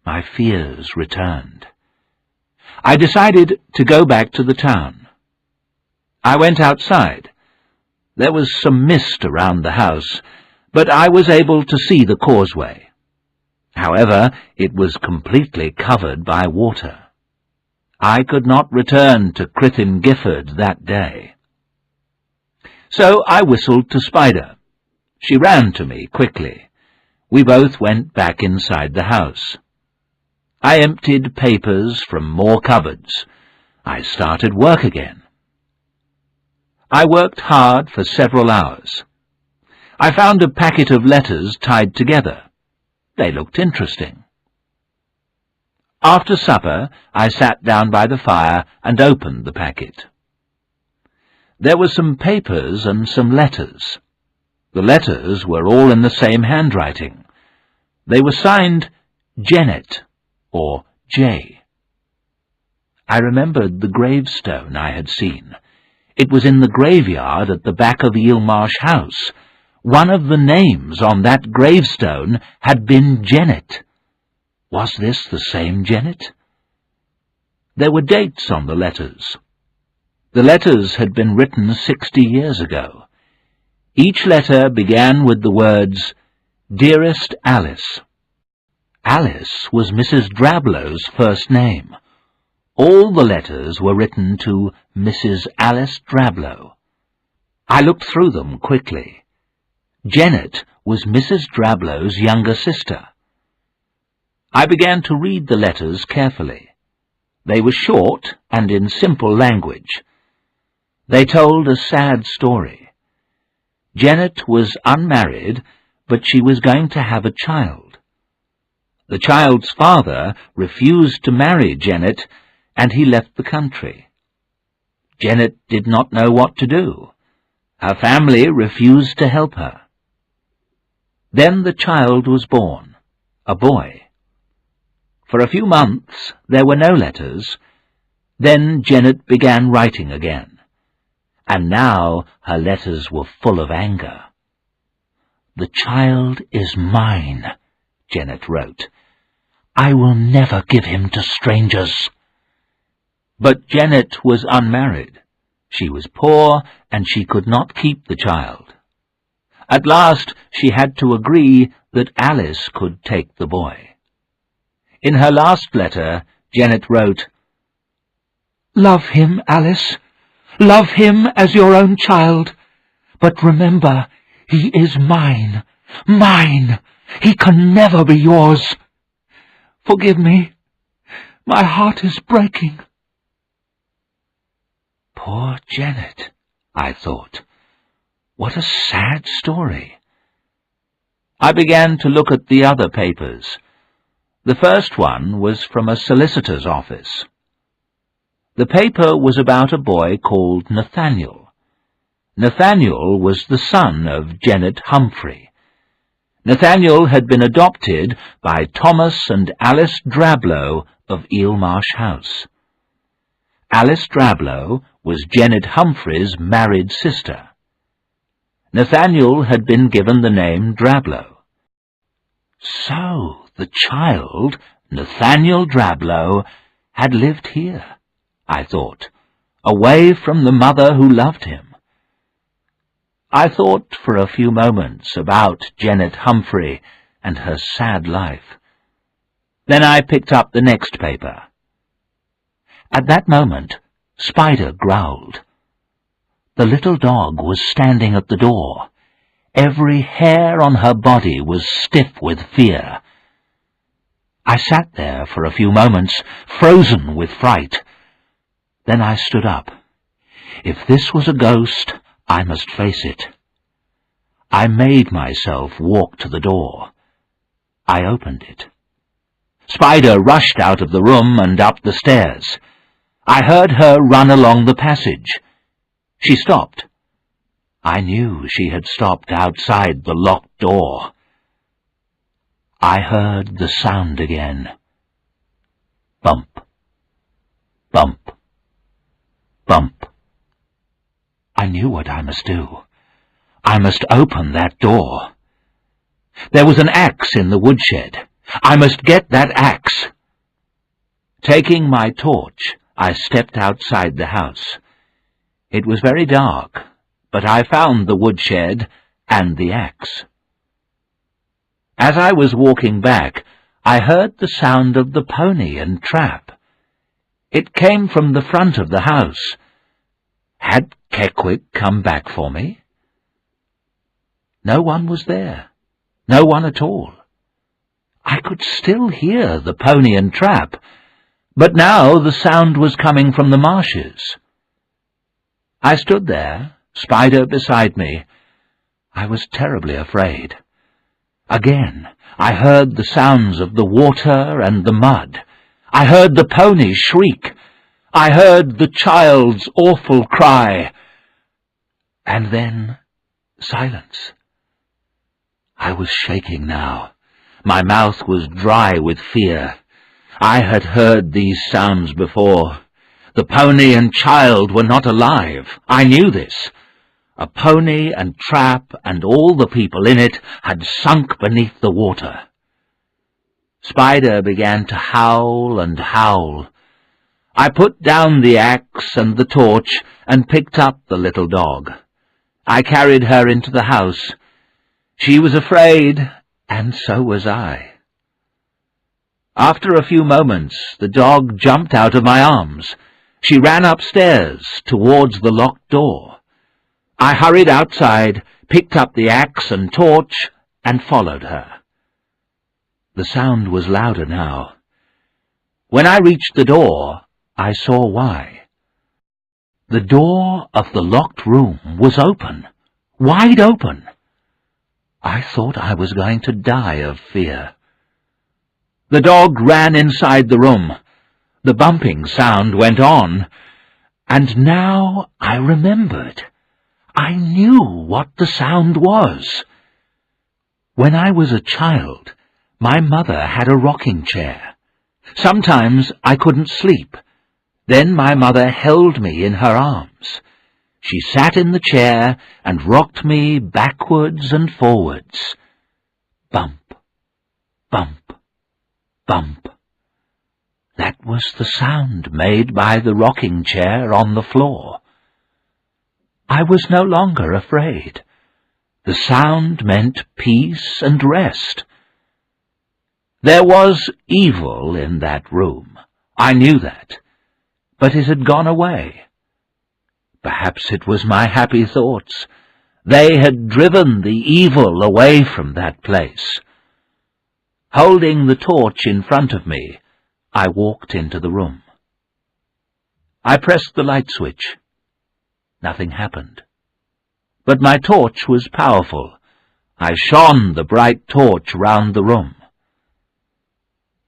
[SPEAKER 1] My fears returned. I decided to go back to the town. I went outside. There was some mist around the house, but I was able to see the causeway. However, it was completely covered by water. I could not return to Crithin Gifford that day. So I whistled to Spider. She ran to me quickly. We both went back inside the house. I emptied papers from more cupboards. I started work again. I worked hard for several hours. I found a packet of letters tied together. They looked interesting. After supper, I sat down by the fire and opened the packet. There were some papers and some letters. The letters were all in the same handwriting. They were signed Janet, or J. I remembered the gravestone I had seen. It was in the graveyard at the back of Eelmarsh House. One of the names on that gravestone had been Janet. Was this the same Janet? There were dates on the letters. The letters had been written 60 years ago. Each letter began with the words, "Dearest Alice." Alice was Mrs. Drablow's first name. All the letters were written to Mrs. Alice Drablow. I looked through them quickly. Janet was Mrs. Drablow's younger sister. I began to read the letters carefully. They were short and in simple language. They told a sad story. Janet was unmarried, but she was going to have a child. The child's father refused to marry Janet, and he left the country. Janet did not know what to do. Her family refused to help her. Then the child was born, a boy. For a few months there were no letters. Then Janet began writing again. And now her letters were full of anger. "The child is mine," Janet wrote. "I will never give him to strangers." But Janet was unmarried. She was poor, and she could not keep the child. At last she had to agree that Alice could take the boy. In her last letter, Janet wrote, "Love him, Alice. Love him as your own child. But remember, he is mine. Mine. He can never be yours. Forgive me. My heart is breaking." Poor Janet, I thought. What a sad story. I began to look at the other papers. The first one was from a solicitor's office. The paper was about a boy called Nathaniel. Nathaniel was the son of Janet Humphrey. Nathaniel had been adopted by Thomas and Alice Drablow of Eelmarsh House. Alice Drablow was Janet Humphrey's married sister. Nathaniel had been given the name Drablow. So the child, Nathaniel Drablow, had lived here, I thought, away from the mother who loved him. I thought for a few moments about Janet Humphrey and her sad life. Then I picked up the next paper. At that moment, Spider growled. The little dog was standing at the door. Every hair on her body was stiff with fear. I sat there for a few moments, frozen with fright. Then I stood up. If this was a ghost, I must face it. I made myself walk to the door. I opened it. Spider rushed out of the room and up the stairs. I heard her run along the passage. She stopped. I knew she had stopped outside the locked door. I heard the sound again. Bump, bump, bump. I knew what I must do. I must open that door. There was an axe in the woodshed. I must get that axe. Taking my torch, I stepped outside the house. It was very dark, but I found the woodshed and the axe. As I was walking back, I heard the sound of the pony and trap. It came from the front of the house. Had Keckwick come back for me? No one was there. No one at all. I could still hear the pony and trap, but now the sound was coming from the marshes. I stood there, Spider beside me. I was terribly afraid. Again, I heard the sounds of the water and the mud. I heard the pony shriek. I heard the child's awful cry. And then silence. I was shaking now. My mouth was dry with fear. I had heard these sounds before. The pony and child were not alive. I knew this. A pony and trap and all the people in it had sunk beneath the water. Spider began to howl and howl. I put down the axe and the torch and picked up the little dog. I carried her into the house. She was afraid, and so was I. After a few moments, the dog jumped out of my arms. She ran upstairs towards the locked door. I hurried outside, picked up the axe and torch, and followed her. The sound was louder now. When I reached the door, I saw why. The door of the locked room was open, wide open. I thought I was going to die of fear. The dog ran inside the room. The bumping sound went on, and now I remembered. I knew what the sound was. When I was a child, my mother had a rocking chair. Sometimes I couldn't sleep. Then my mother held me in her arms. She sat in the chair and rocked me backwards and forwards. Bump, bump, bump. That was the sound made by the rocking chair on the floor. I was no longer afraid. The sound meant peace and rest. There was evil in that room. I knew that. But it had gone away. Perhaps it was my happy thoughts. They had driven the evil away from that place. Holding the torch in front of me, I walked into the room. I pressed the light switch. Nothing happened. But my torch was powerful. I shone the bright torch round the room.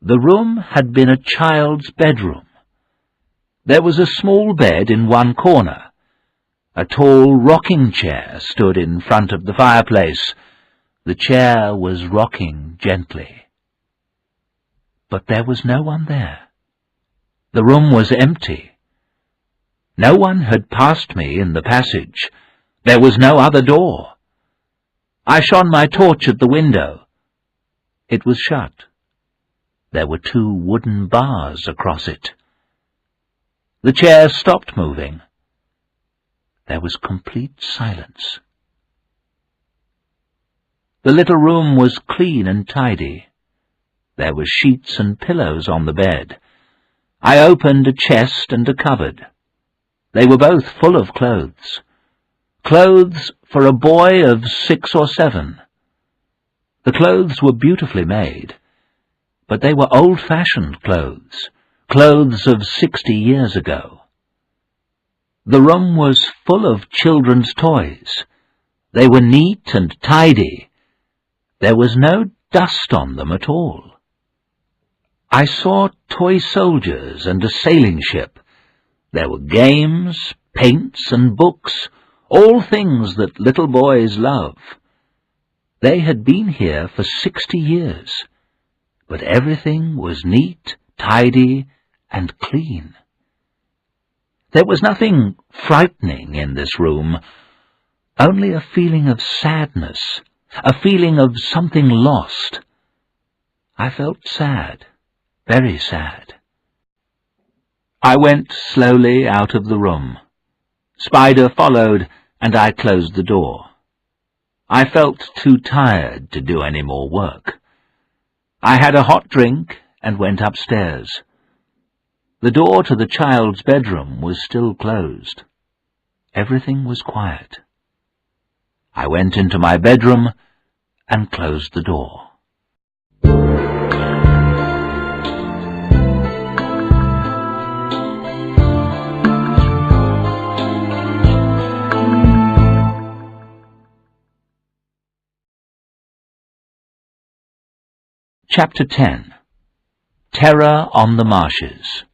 [SPEAKER 1] The room had been a child's bedroom. There was a small bed in one corner. A tall rocking chair stood in front of the fireplace. The chair was rocking gently. But there was no one there. The room was empty. No one had passed me in the passage. There was no other door. I shone my torch at the window. It was shut. There were 2 wooden bars across it. The chair stopped moving. There was complete silence. The little room was clean and tidy. There were sheets and pillows on the bed. I opened a chest and a cupboard. They were both full of clothes. Clothes for a boy of 6 or 7. The clothes were beautifully made, but they were old-fashioned clothes, clothes of 60 years ago. The room was full of children's toys. They were neat and tidy. There was no dust on them at all. I saw toy soldiers and a sailing ship. There were games, paints and books, all things that little boys love. They had been here for 60 years, but everything was neat, tidy, and clean. There was nothing frightening in this room, only a feeling of sadness, a feeling of something lost. I felt sad, very sad. I went slowly out of the room. Spider followed, and I closed the door. I felt too tired to do any more work. I had a hot drink and went upstairs. The door to the child's bedroom was still closed. Everything was quiet. I went into my bedroom and closed the door. Chapter 10. Terror on the Marshes.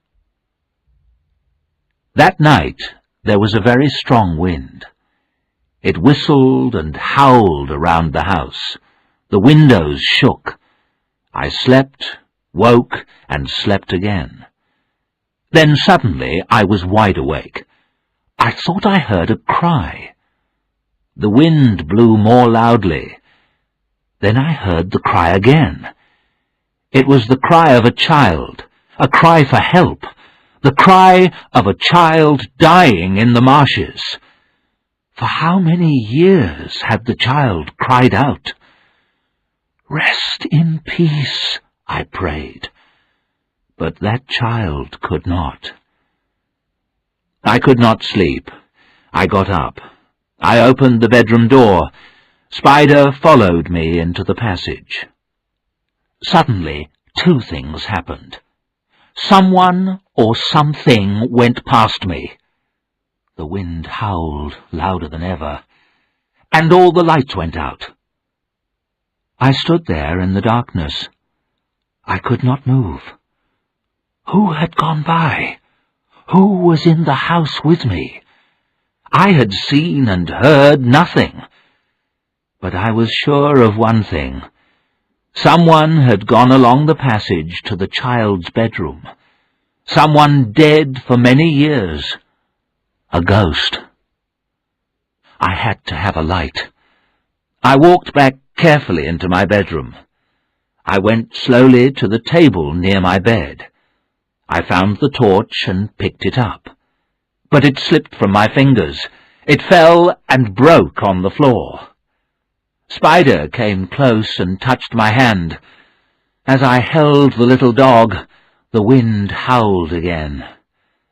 [SPEAKER 1] That night there was a very strong wind. It whistled and howled around the house. The windows shook. I slept, woke, and slept again. Then suddenly I was wide awake. I thought I heard a cry. The wind blew more loudly. Then I heard the cry again. It was the cry of a child, a cry for help, the cry of a child dying in the marshes. For how many years had the child cried out? "Rest in peace," I prayed. But that child could not. I could not sleep. I got up. I opened the bedroom door. Spider followed me into the passage. Suddenly, two things happened. Someone or something went past me. The wind howled louder than ever, and all the lights went out. I stood there in the darkness. I could not move. Who had gone by? Who was in the house with me? I had seen and heard nothing. But I was sure of one thing. Someone had gone along the passage to the child's bedroom. Someone dead for many years. A ghost. I had to have a light. I walked back carefully into my bedroom. I went slowly to the table near my bed. I found the torch and picked it up. But it slipped from my fingers. It fell and broke on the floor. Spider came close and touched my hand. As I held the little dog, the wind howled again.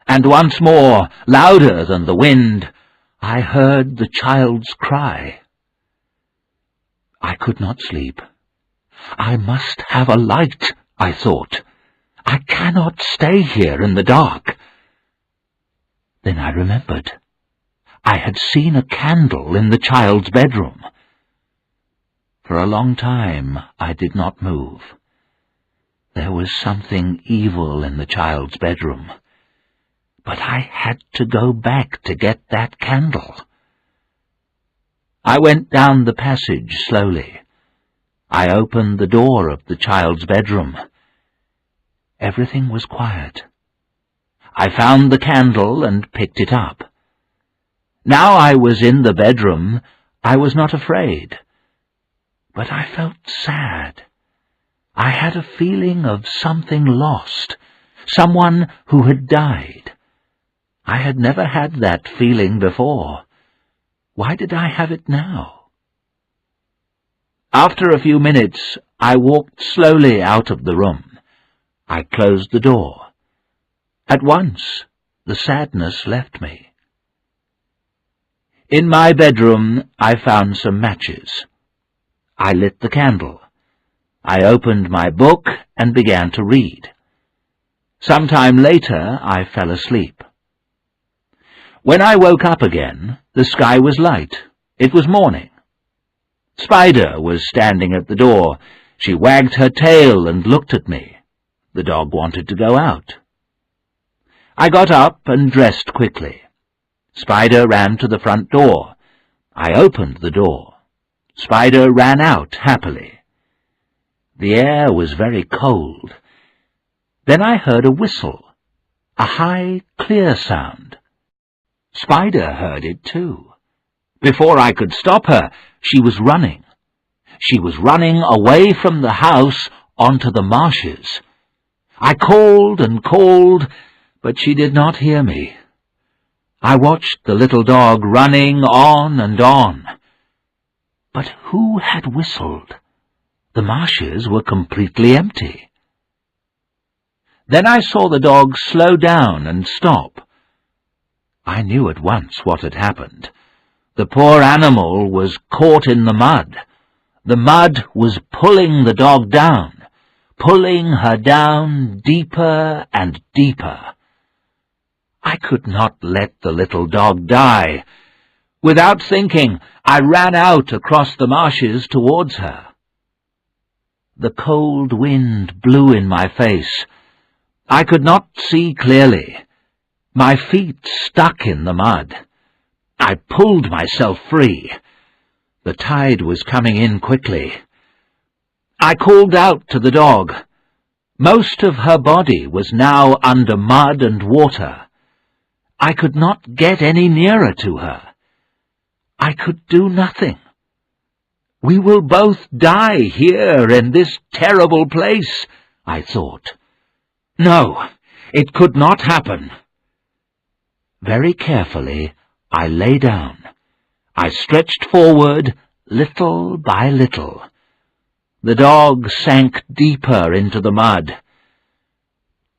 [SPEAKER 1] And once more, louder than the wind, I heard the child's cry. I could not sleep. I must have a light, I thought. I cannot stay here in the dark. Then I remembered. I had seen a candle in the child's bedroom. For a long time I did not move. There was something evil in the child's bedroom. But I had to go back to get that candle. I went down the passage slowly. I opened the door of the child's bedroom. Everything was quiet. I found the candle and picked it up. Now I was in the bedroom, I was not afraid. But I felt sad. I had a feeling of something lost, someone who had died. I had never had that feeling before. Why did I have it now? After a few minutes, I walked slowly out of the room. I closed the door. At once, the sadness left me. In my bedroom, I found some matches. I lit the candle. I opened my book and began to read. Some time later, I fell asleep. When I woke up again, the sky was light. It was morning. Spider was standing at the door. She wagged her tail and looked at me. The dog wanted to go out. I got up and dressed quickly. Spider ran to the front door. I opened the door. Spider ran out happily. The air was very cold. Then I heard a whistle, a high, clear sound. Spider heard it too. Before I could stop her, she was running. She was running away from the house onto the marshes. I called and called, but she did not hear me. I watched the little dog running on and on. But who had whistled? The marshes were completely empty. Then I saw the dog slow down and stop. I knew at once what had happened. The poor animal was caught in the mud. The mud was pulling the dog down, pulling her down deeper and deeper. I could not let the little dog die. Without thinking, I ran out across the marshes towards her. The cold wind blew in my face. I could not see clearly. My feet stuck in the mud. I pulled myself free. The tide was coming in quickly. I called out to the dog. Most of her body was now under mud and water. I could not get any nearer to her. I could do nothing. We will both die here in this terrible place, I thought. No, it could not happen. Very carefully, I lay down. I stretched forward little by little. The dog sank deeper into the mud.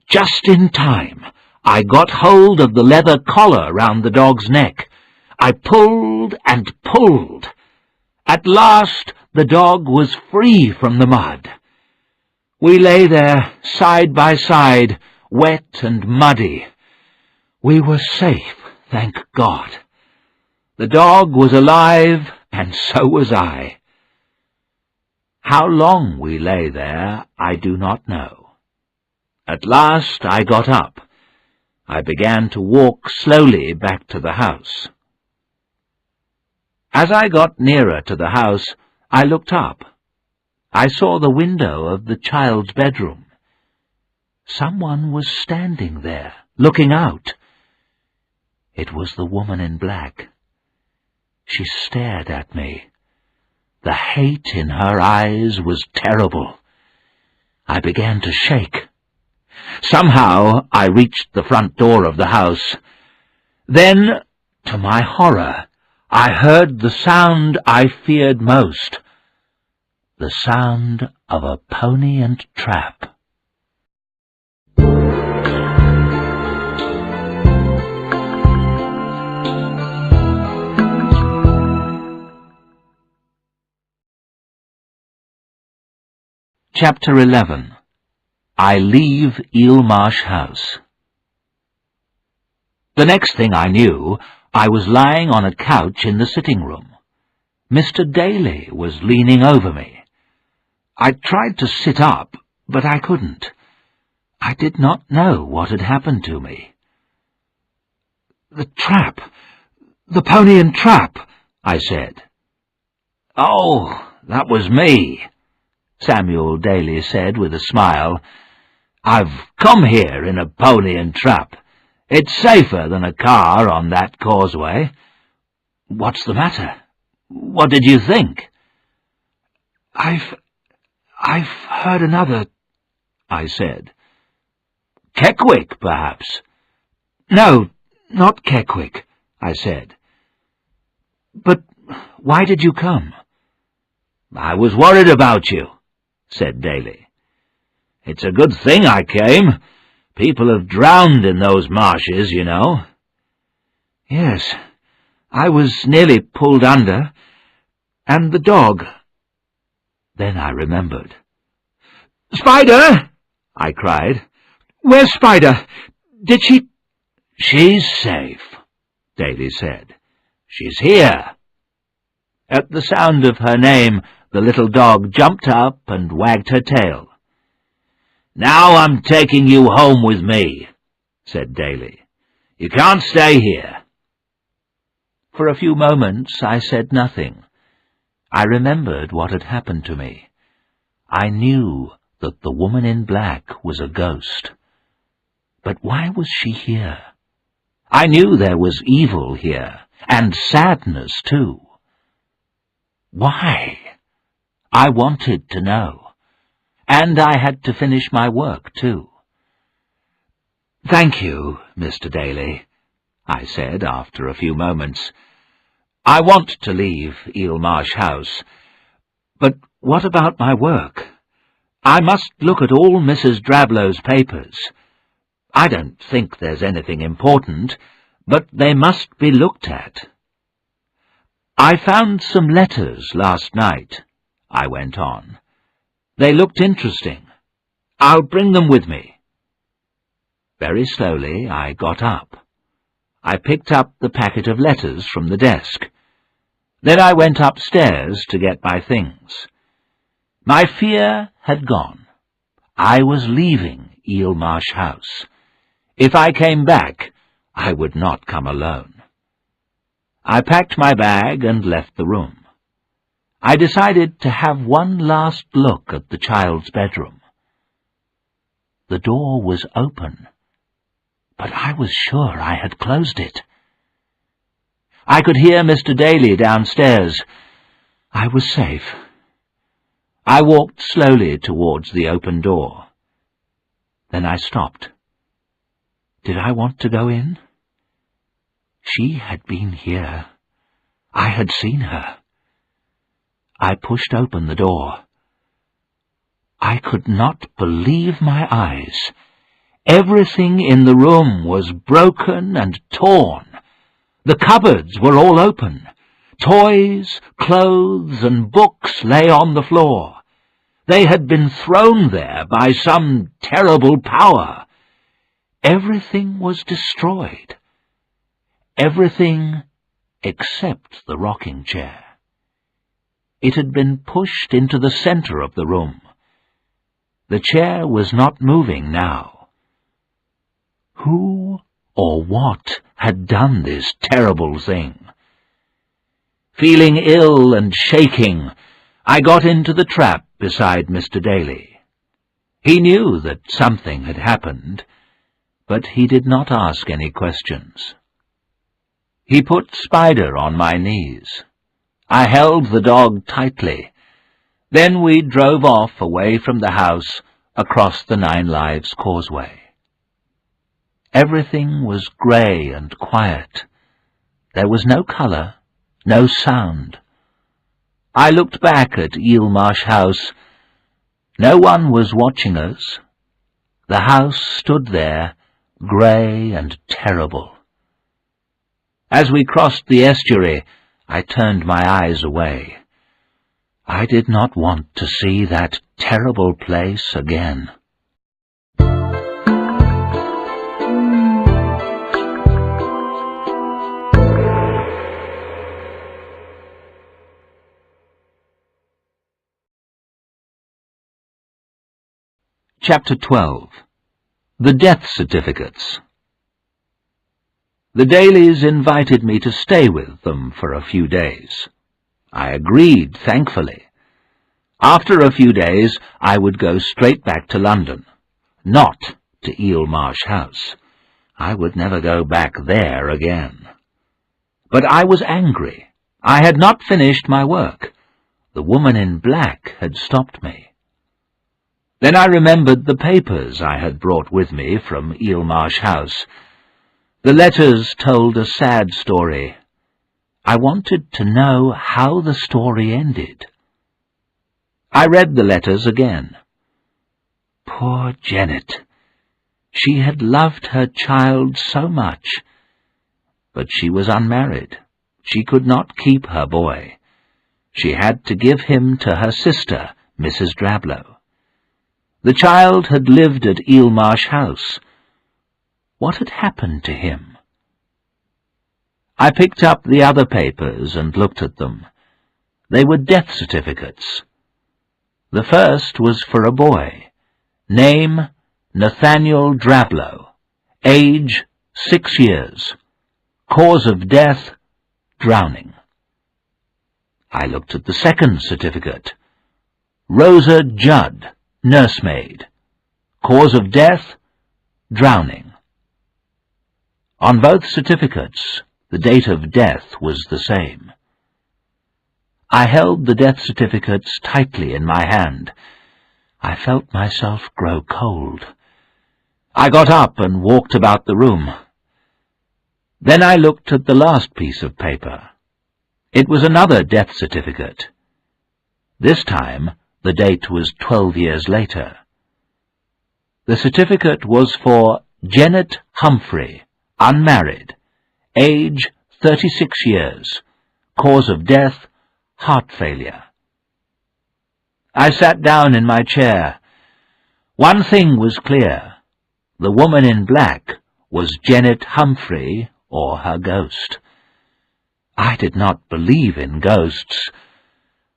[SPEAKER 1] Just in time, I got hold of the leather collar round the dog's neck. I pulled and pulled. At last, the dog was free from the mud. We lay there, side by side, wet and muddy. We were safe, thank God. The dog was alive, and so was I. How long we lay there, I do not know. At last I got up. I began to walk slowly back to the house. As I got nearer to the house, I looked up. I saw the window of the child's bedroom. Someone was standing there, looking out. It was the woman in black. She stared at me. The hate in her eyes was terrible. I began to shake. Somehow I reached the front door of the house. Then, to my horror, I heard the sound I feared most, the sound of a pony and trap. Chapter 11. I Leave Eelmarsh House. The next thing I knew, I was lying on a couch in the sitting room. Mr. Daly was leaning over me. I tried to sit up, but I couldn't. I did not know what had happened to me. "The trap! The pony and trap!" I said. "Oh, that was me," Samuel Daly said with a smile. "I've come here in a pony and trap. It's safer than a car on that causeway." "What's the matter? What did you think?" I've heard another," I said. "Keckwick, perhaps?" "No, not Keckwick," I said. "But why did you come?" "I was worried about you," said Daly. "It's a good thing I came. People have drowned in those marshes, you know." "Yes, I was nearly pulled under. And the dog." Then I remembered. "Spider!" I cried. "Where's Spider? Did she—" "She's safe," Daly said. "She's here." At the sound of her name, the little dog jumped up and wagged her tail. "Now I'm taking you home with me," said Daly. "You can't stay here." For a few moments I said nothing. I remembered what had happened to me. I knew that the woman in black was a ghost. But why was she here? I knew there was evil here, and sadness too. Why? I wanted to know. And I had to finish my work too. "Thank you, Mr. Daly," I said after a few moments. "I want to leave Eelmarsh House. But what about my work? I must look at all Mrs. Drablow's papers. I don't think there's anything important, but they must be looked at." "I found some letters last night," I went on. "They looked interesting. I'll bring them with me." Very slowly I got up. I picked up the packet of letters from the desk. Then I went upstairs to get my things. My fear had gone. I was leaving Eelmarsh House. If I came back, I would not come alone. I packed my bag and left the room. I decided to have one last look at the child's bedroom. The door was open, but I was sure I had closed it. I could hear Mr. Daly downstairs. I was safe. I walked slowly towards the open door. Then I stopped. Did I want to go in? She had been here. I had seen her. I pushed open the door. I could not believe my eyes. Everything in the room was broken and torn. The cupboards were all open. Toys, clothes, and books lay on the floor. They had been thrown there by some terrible power. Everything was destroyed. Everything except the rocking chair. It had been pushed into the center of the room. The chair was not moving now. Who or what had done this terrible thing? Feeling ill and shaking, I got into the trap beside Mr. Daly. He knew that something had happened, but he did not ask any questions. He put Spider on my knees. I held the dog tightly. Then we drove off away from the house across the Nine Lives Causeway. Everything was grey and quiet. There was no colour, no sound. I looked back at Eelmarsh House. No one was watching us. The house stood there, grey and terrible. As we crossed the estuary, I turned my eyes away. I did not want to see that terrible place again. Chapter 12. The Death Certificates. The Dalys invited me to stay with them for a few days. I agreed, thankfully. After a few days, I would go straight back to London, not to Eelmarsh House. I would never go back there again. But I was angry. I had not finished my work. The woman in black had stopped me. Then I remembered the papers I had brought with me from Eelmarsh House. The letters told a sad story. I wanted to know how the story ended. I read the letters again. Poor Janet. She had loved her child so much. But she was unmarried. She could not keep her boy. She had to give him to her sister, Mrs. Drablow. The child had lived at Eelmarsh House. What had happened to him? I picked up the other papers and looked at them. They were death certificates. The first was for a boy. Name, Nathaniel Drablow. Age, 6 years. Cause of death, drowning. I looked at the second certificate. Rosa Judd, nursemaid. Cause of death, drowning. On both certificates, the date of death was the same. I held the death certificates tightly in my hand. I felt myself grow cold. I got up and walked about the room. Then I looked at the last piece of paper. It was another death certificate. This time, the date was 12 years later. The certificate was for Janet Humphrey, unmarried, age 36 years, cause of death, heart failure. I sat down in my chair. One thing was clear. The woman in black was Janet Humphrey or her ghost. I did not believe in ghosts,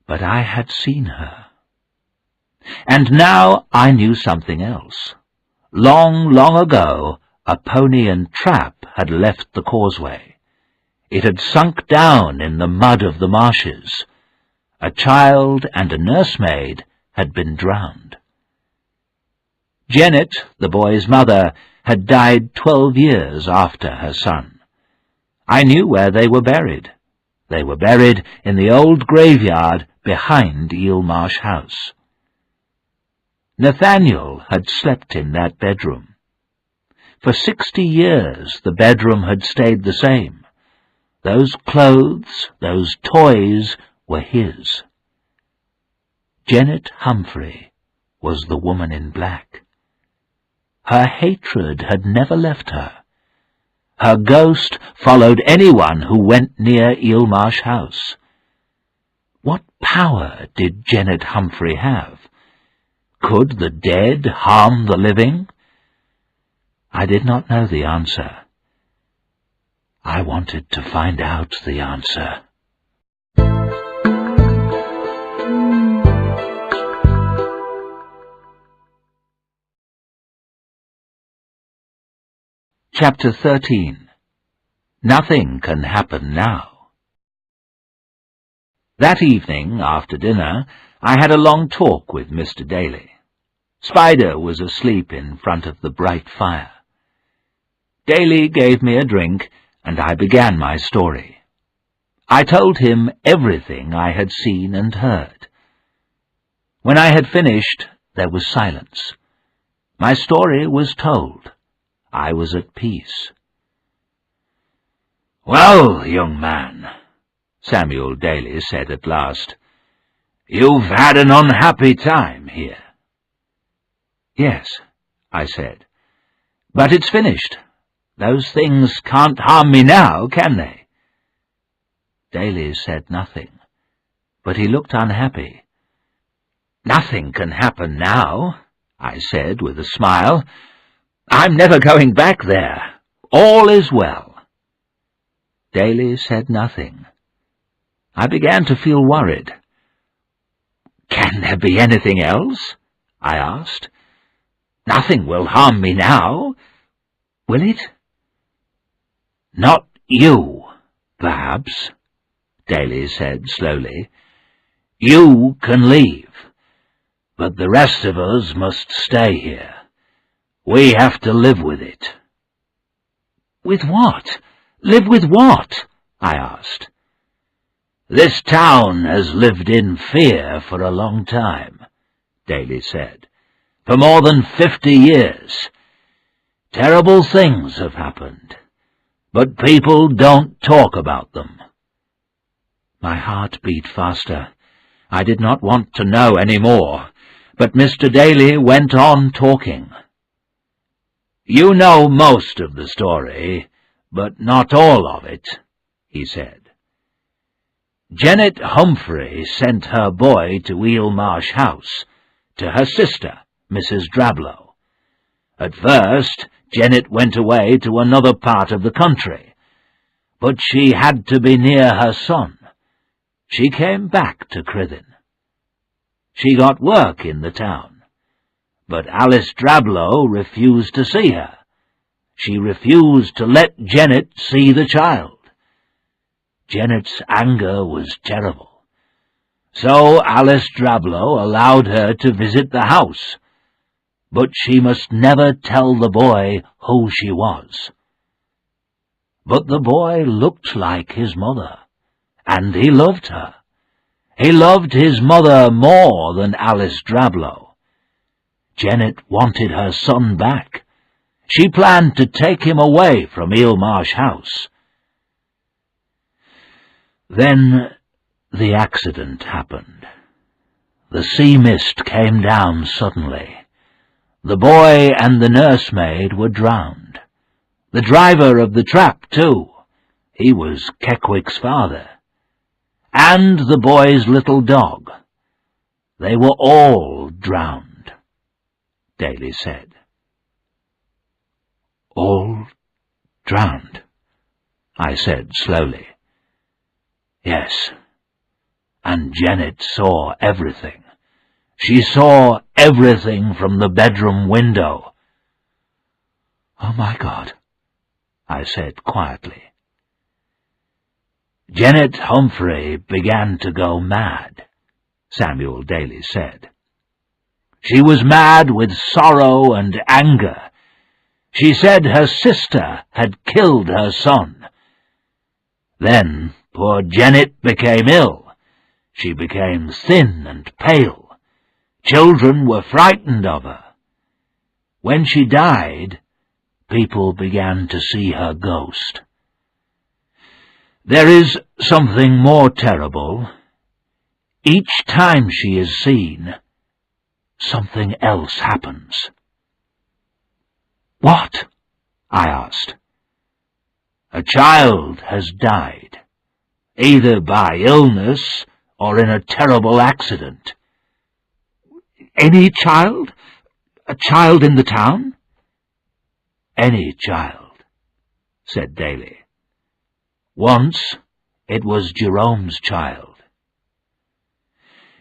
[SPEAKER 1] but I had seen her. And now I knew something else. Long, long ago, a pony and trap had left the causeway. It had sunk down in the mud of the marshes. A child and a nursemaid had been drowned. Janet, the boy's mother, had died 12 years after her son. I knew where they were buried. They were buried in the old graveyard behind Eelmarsh House. Nathaniel had slept in that bedroom. For 60 years the bedroom had stayed the same. Those clothes, those toys were his. Janet Humphrey was the woman in black. Her hatred had never left her. Her ghost followed anyone who went near Eelmarsh House. What power did Janet Humphrey have? Could the dead harm the living? I did not know the answer. I wanted to find out the answer. Chapter 13. Nothing Can Happen Now. That evening, after dinner, I had a long talk with Mr. Daly. Spider was asleep in front of the bright fire. Daly gave me a drink, and I began my story. I told him everything I had seen and heard. When I had finished, there was silence. My story was told. I was at peace. "Well, young man," Samuel Daly said at last, "you've had an unhappy time here." "Yes," I said, "but it's finished. Those things can't harm me now, can they?" Daly said nothing, but he looked unhappy. "Nothing can happen now," I said with a smile. "I'm never going back there. All is well." Daly said nothing. I began to feel worried. "Can there be anything else?" I asked. "Nothing will harm me now, will it?" "Not you, perhaps," Daly said slowly. "You can leave, but the rest of us must stay here. We have to live with it." "With what? Live with what?" I asked. "This town has lived in fear for a long time," Daly said. "For more than 50 years. Terrible things have happened, but people don't talk about them." My heart beat faster. I did not want to know any more, but Mr. Daly went on talking. "You know most of the story, but not all of it," he said. "Janet Humphrey sent her boy to Eelmarsh House, to her sister, Mrs. Drablow. At first, Janet went away to another part of the country, but she had to be near her son. She came back to Crithin. She got work in the town, but Alice Drablow refused to see her. She refused to let Janet see the child. Janet's anger was terrible. So Alice Drablow allowed her to visit the house, but she must never tell the boy who she was. But the boy looked like his mother, and he loved her. He loved his mother more than Alice Drablow. Janet wanted her son back. She planned to take him away from Eelmarsh House. Then the accident happened. The sea mist came down suddenly. The boy and the nursemaid were drowned. The driver of the trap, too. He was Keckwick's father. And the boy's little dog. They were all drowned, Daly said. "All drowned," I said slowly. "Yes, and Janet saw everything. She saw everything from the bedroom window." "Oh, my God," I said quietly. "Janet Humphrey began to go mad," Samuel Daly said. "She was mad with sorrow and anger. She said her sister had killed her son. Then poor Janet became ill. She became thin and pale. Children were frightened of her. When she died, people began to see her ghost. There is something more terrible. Each time she is seen, something else happens." "What?" I asked. "A child has died, either by illness or in a terrible accident." "Any child? A child in the town?" "Any child," said Daly. "Once it was Jerome's child."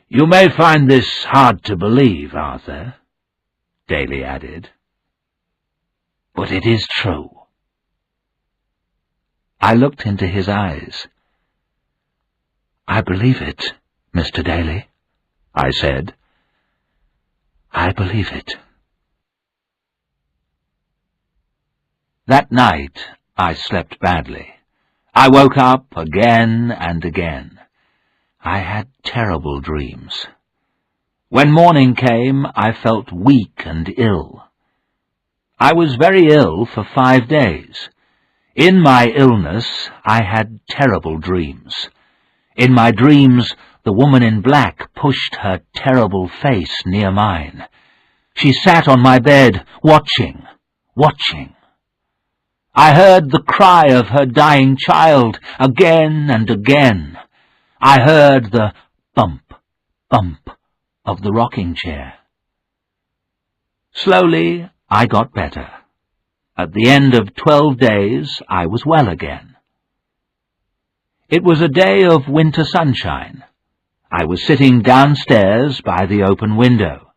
[SPEAKER 1] "You may find this hard to believe, Arthur," Daly added, "but it is true." I looked into his eyes. "I believe it, Mr. Daly," I said. "I believe it." That night I slept badly. I woke up again and again. I had terrible dreams. When morning came, I felt weak and ill. I was very ill for 5 days. In my illness, I had terrible dreams. In my dreams, the woman in black pushed her terrible face near mine. She sat on my bed, watching. I heard the cry of her dying child again and again. I heard the bump, bump of the rocking chair. Slowly, I got better. At the end of 12 days, I was well again. It was a day of winter sunshine. I was sitting downstairs by the open window.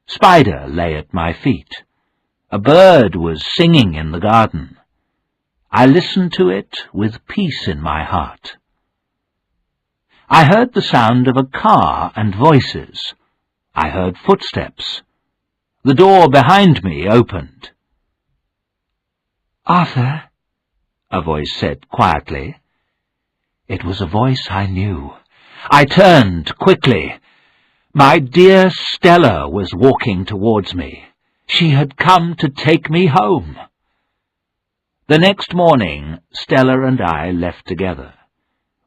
[SPEAKER 1] Spider lay at my feet. A bird was singing in the garden. I listened to it with peace in my heart. I heard the sound of a car and voices. I heard footsteps. The door behind me opened. "Arthur," a voice said quietly. It was a voice I knew. I turned quickly. My dear Stella was walking towards me. She had come to take me home. The next morning, Stella and I left together.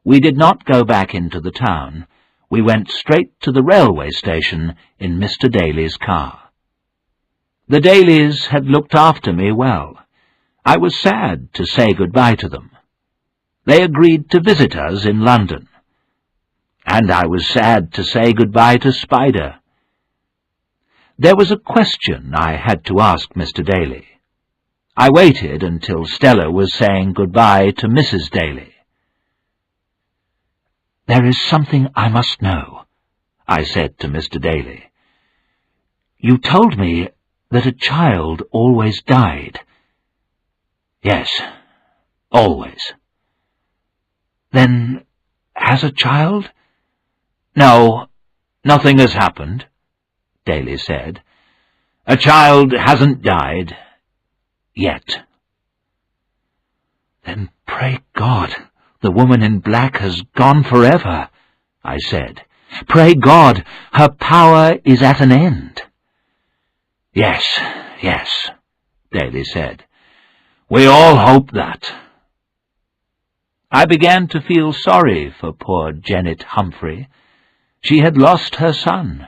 [SPEAKER 1] We did not go back into the town. We went straight to the railway station in Mr. Daly's car. The Dalys had looked after me well. I was sad to say goodbye to them. They agreed to visit us in London. And I was sad to say goodbye to Spider. There was a question I had to ask Mr. Daly. I waited until Stella was saying goodbye to Mrs. Daly. "There is something I must know," I said to Mr. Daly. "You told me that a child always died." "Yes, always." "Then has a child—" "No, nothing has happened," Daly said. "A child hasn't died yet." "Then pray God the woman in black has gone forever," I said. "Pray God her power is at an end." Yes, Daly said. "We all hope that." I began to feel sorry for poor Janet Humphrey. She had lost her son.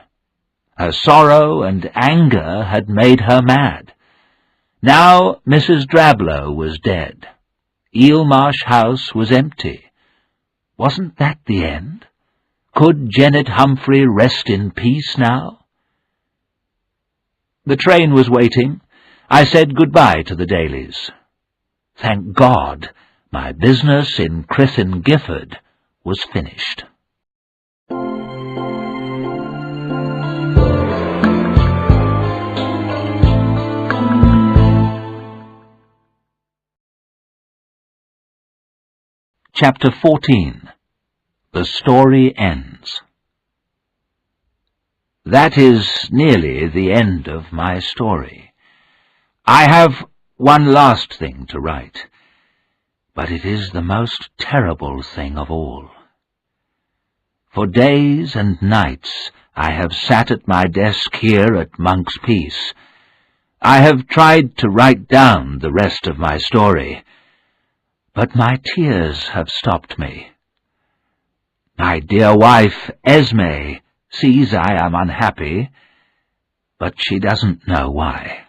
[SPEAKER 1] Her sorrow and anger had made her mad. Now Mrs. Drablow was dead. Eelmarsh House was empty. Wasn't that the end? Could Janet Humphrey rest in peace now? The train was waiting. I said goodbye to the Dalys. Thank God, my business in Crithin Gifford was finished. Chapter 14. The Story Ends. That is nearly the end of my story. I have one last thing to write, but it is the most terrible thing of all. For days and nights I have sat at my desk here at Monk's Peace. I have tried to write down the rest of my story, but my tears have stopped me. My dear wife, Esme, sees I am unhappy, but she doesn't know why.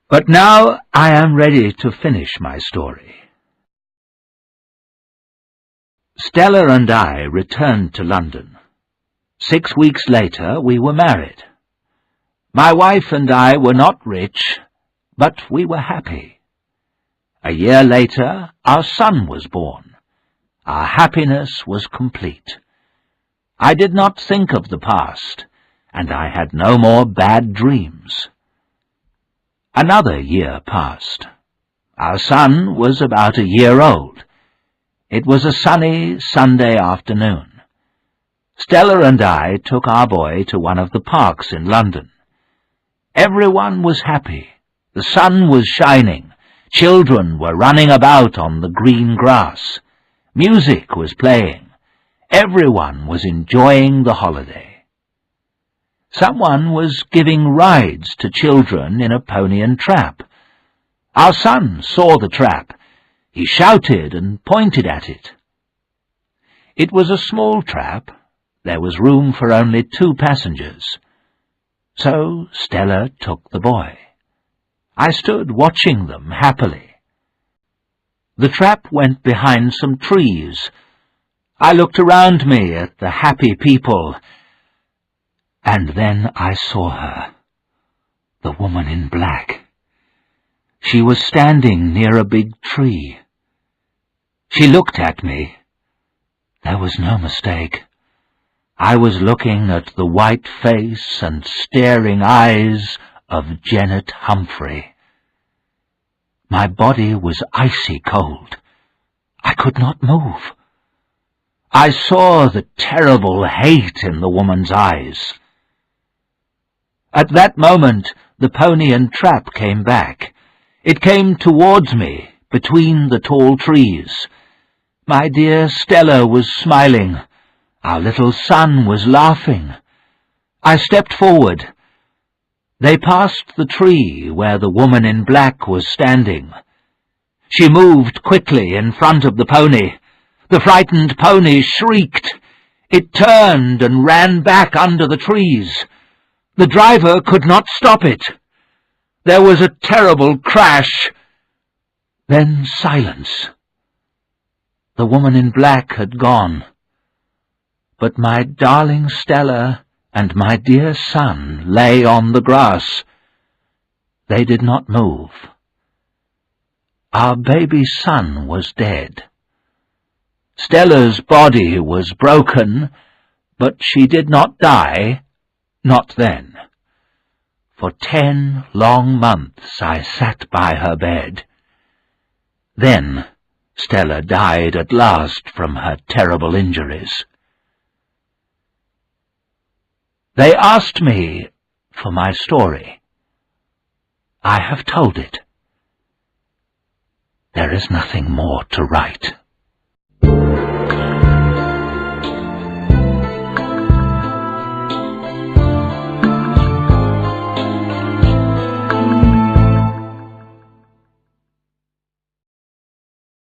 [SPEAKER 1] But now I am ready to finish my story. Stella and I returned to London. 6 weeks later we were married. My wife and I were not rich, but we were happy. A year later our son was born. Our happiness was complete. I did not think of the past, and I had no more bad dreams. Another year passed. Our son was about a year old. It was a sunny Sunday afternoon. Stella and I took our boy to one of the parks in London. Everyone was happy. The sun was shining. Children were running about on the green grass. Music was playing. Everyone was enjoying the holiday. Someone was giving rides to children in a pony and trap. Our son saw the trap. He shouted and pointed at it. It was a small trap. There was room for only 2 passengers. So Stella took the boy. I stood watching them happily. The trap went behind some trees. I looked around me at the happy people, and then I saw her, the woman in black. She was standing near a big tree. She looked at me. There was no mistake. I was looking at the white face and staring eyes of Janet Humphrey. My body was icy cold. I could not move. I saw the terrible hate in the woman's eyes. At that moment, the pony and trap came back. It came towards me, between the tall trees. My dear Stella was smiling. Our little son was laughing. I stepped forward. They passed the tree where the woman in black was standing. She moved quickly in front of the pony. The frightened pony shrieked. It turned and ran back under the trees. The driver could not stop it. There was a terrible crash. Then silence. The woman in black had gone. But my darling Stella and my dear son lay on the grass. They did not move. Our baby son was dead. Stella's body was broken, but she did not die, not then. For 10 long months I sat by her bed. Then Stella died at last from her terrible injuries. They asked me for my story. I have told it. There is nothing more to write.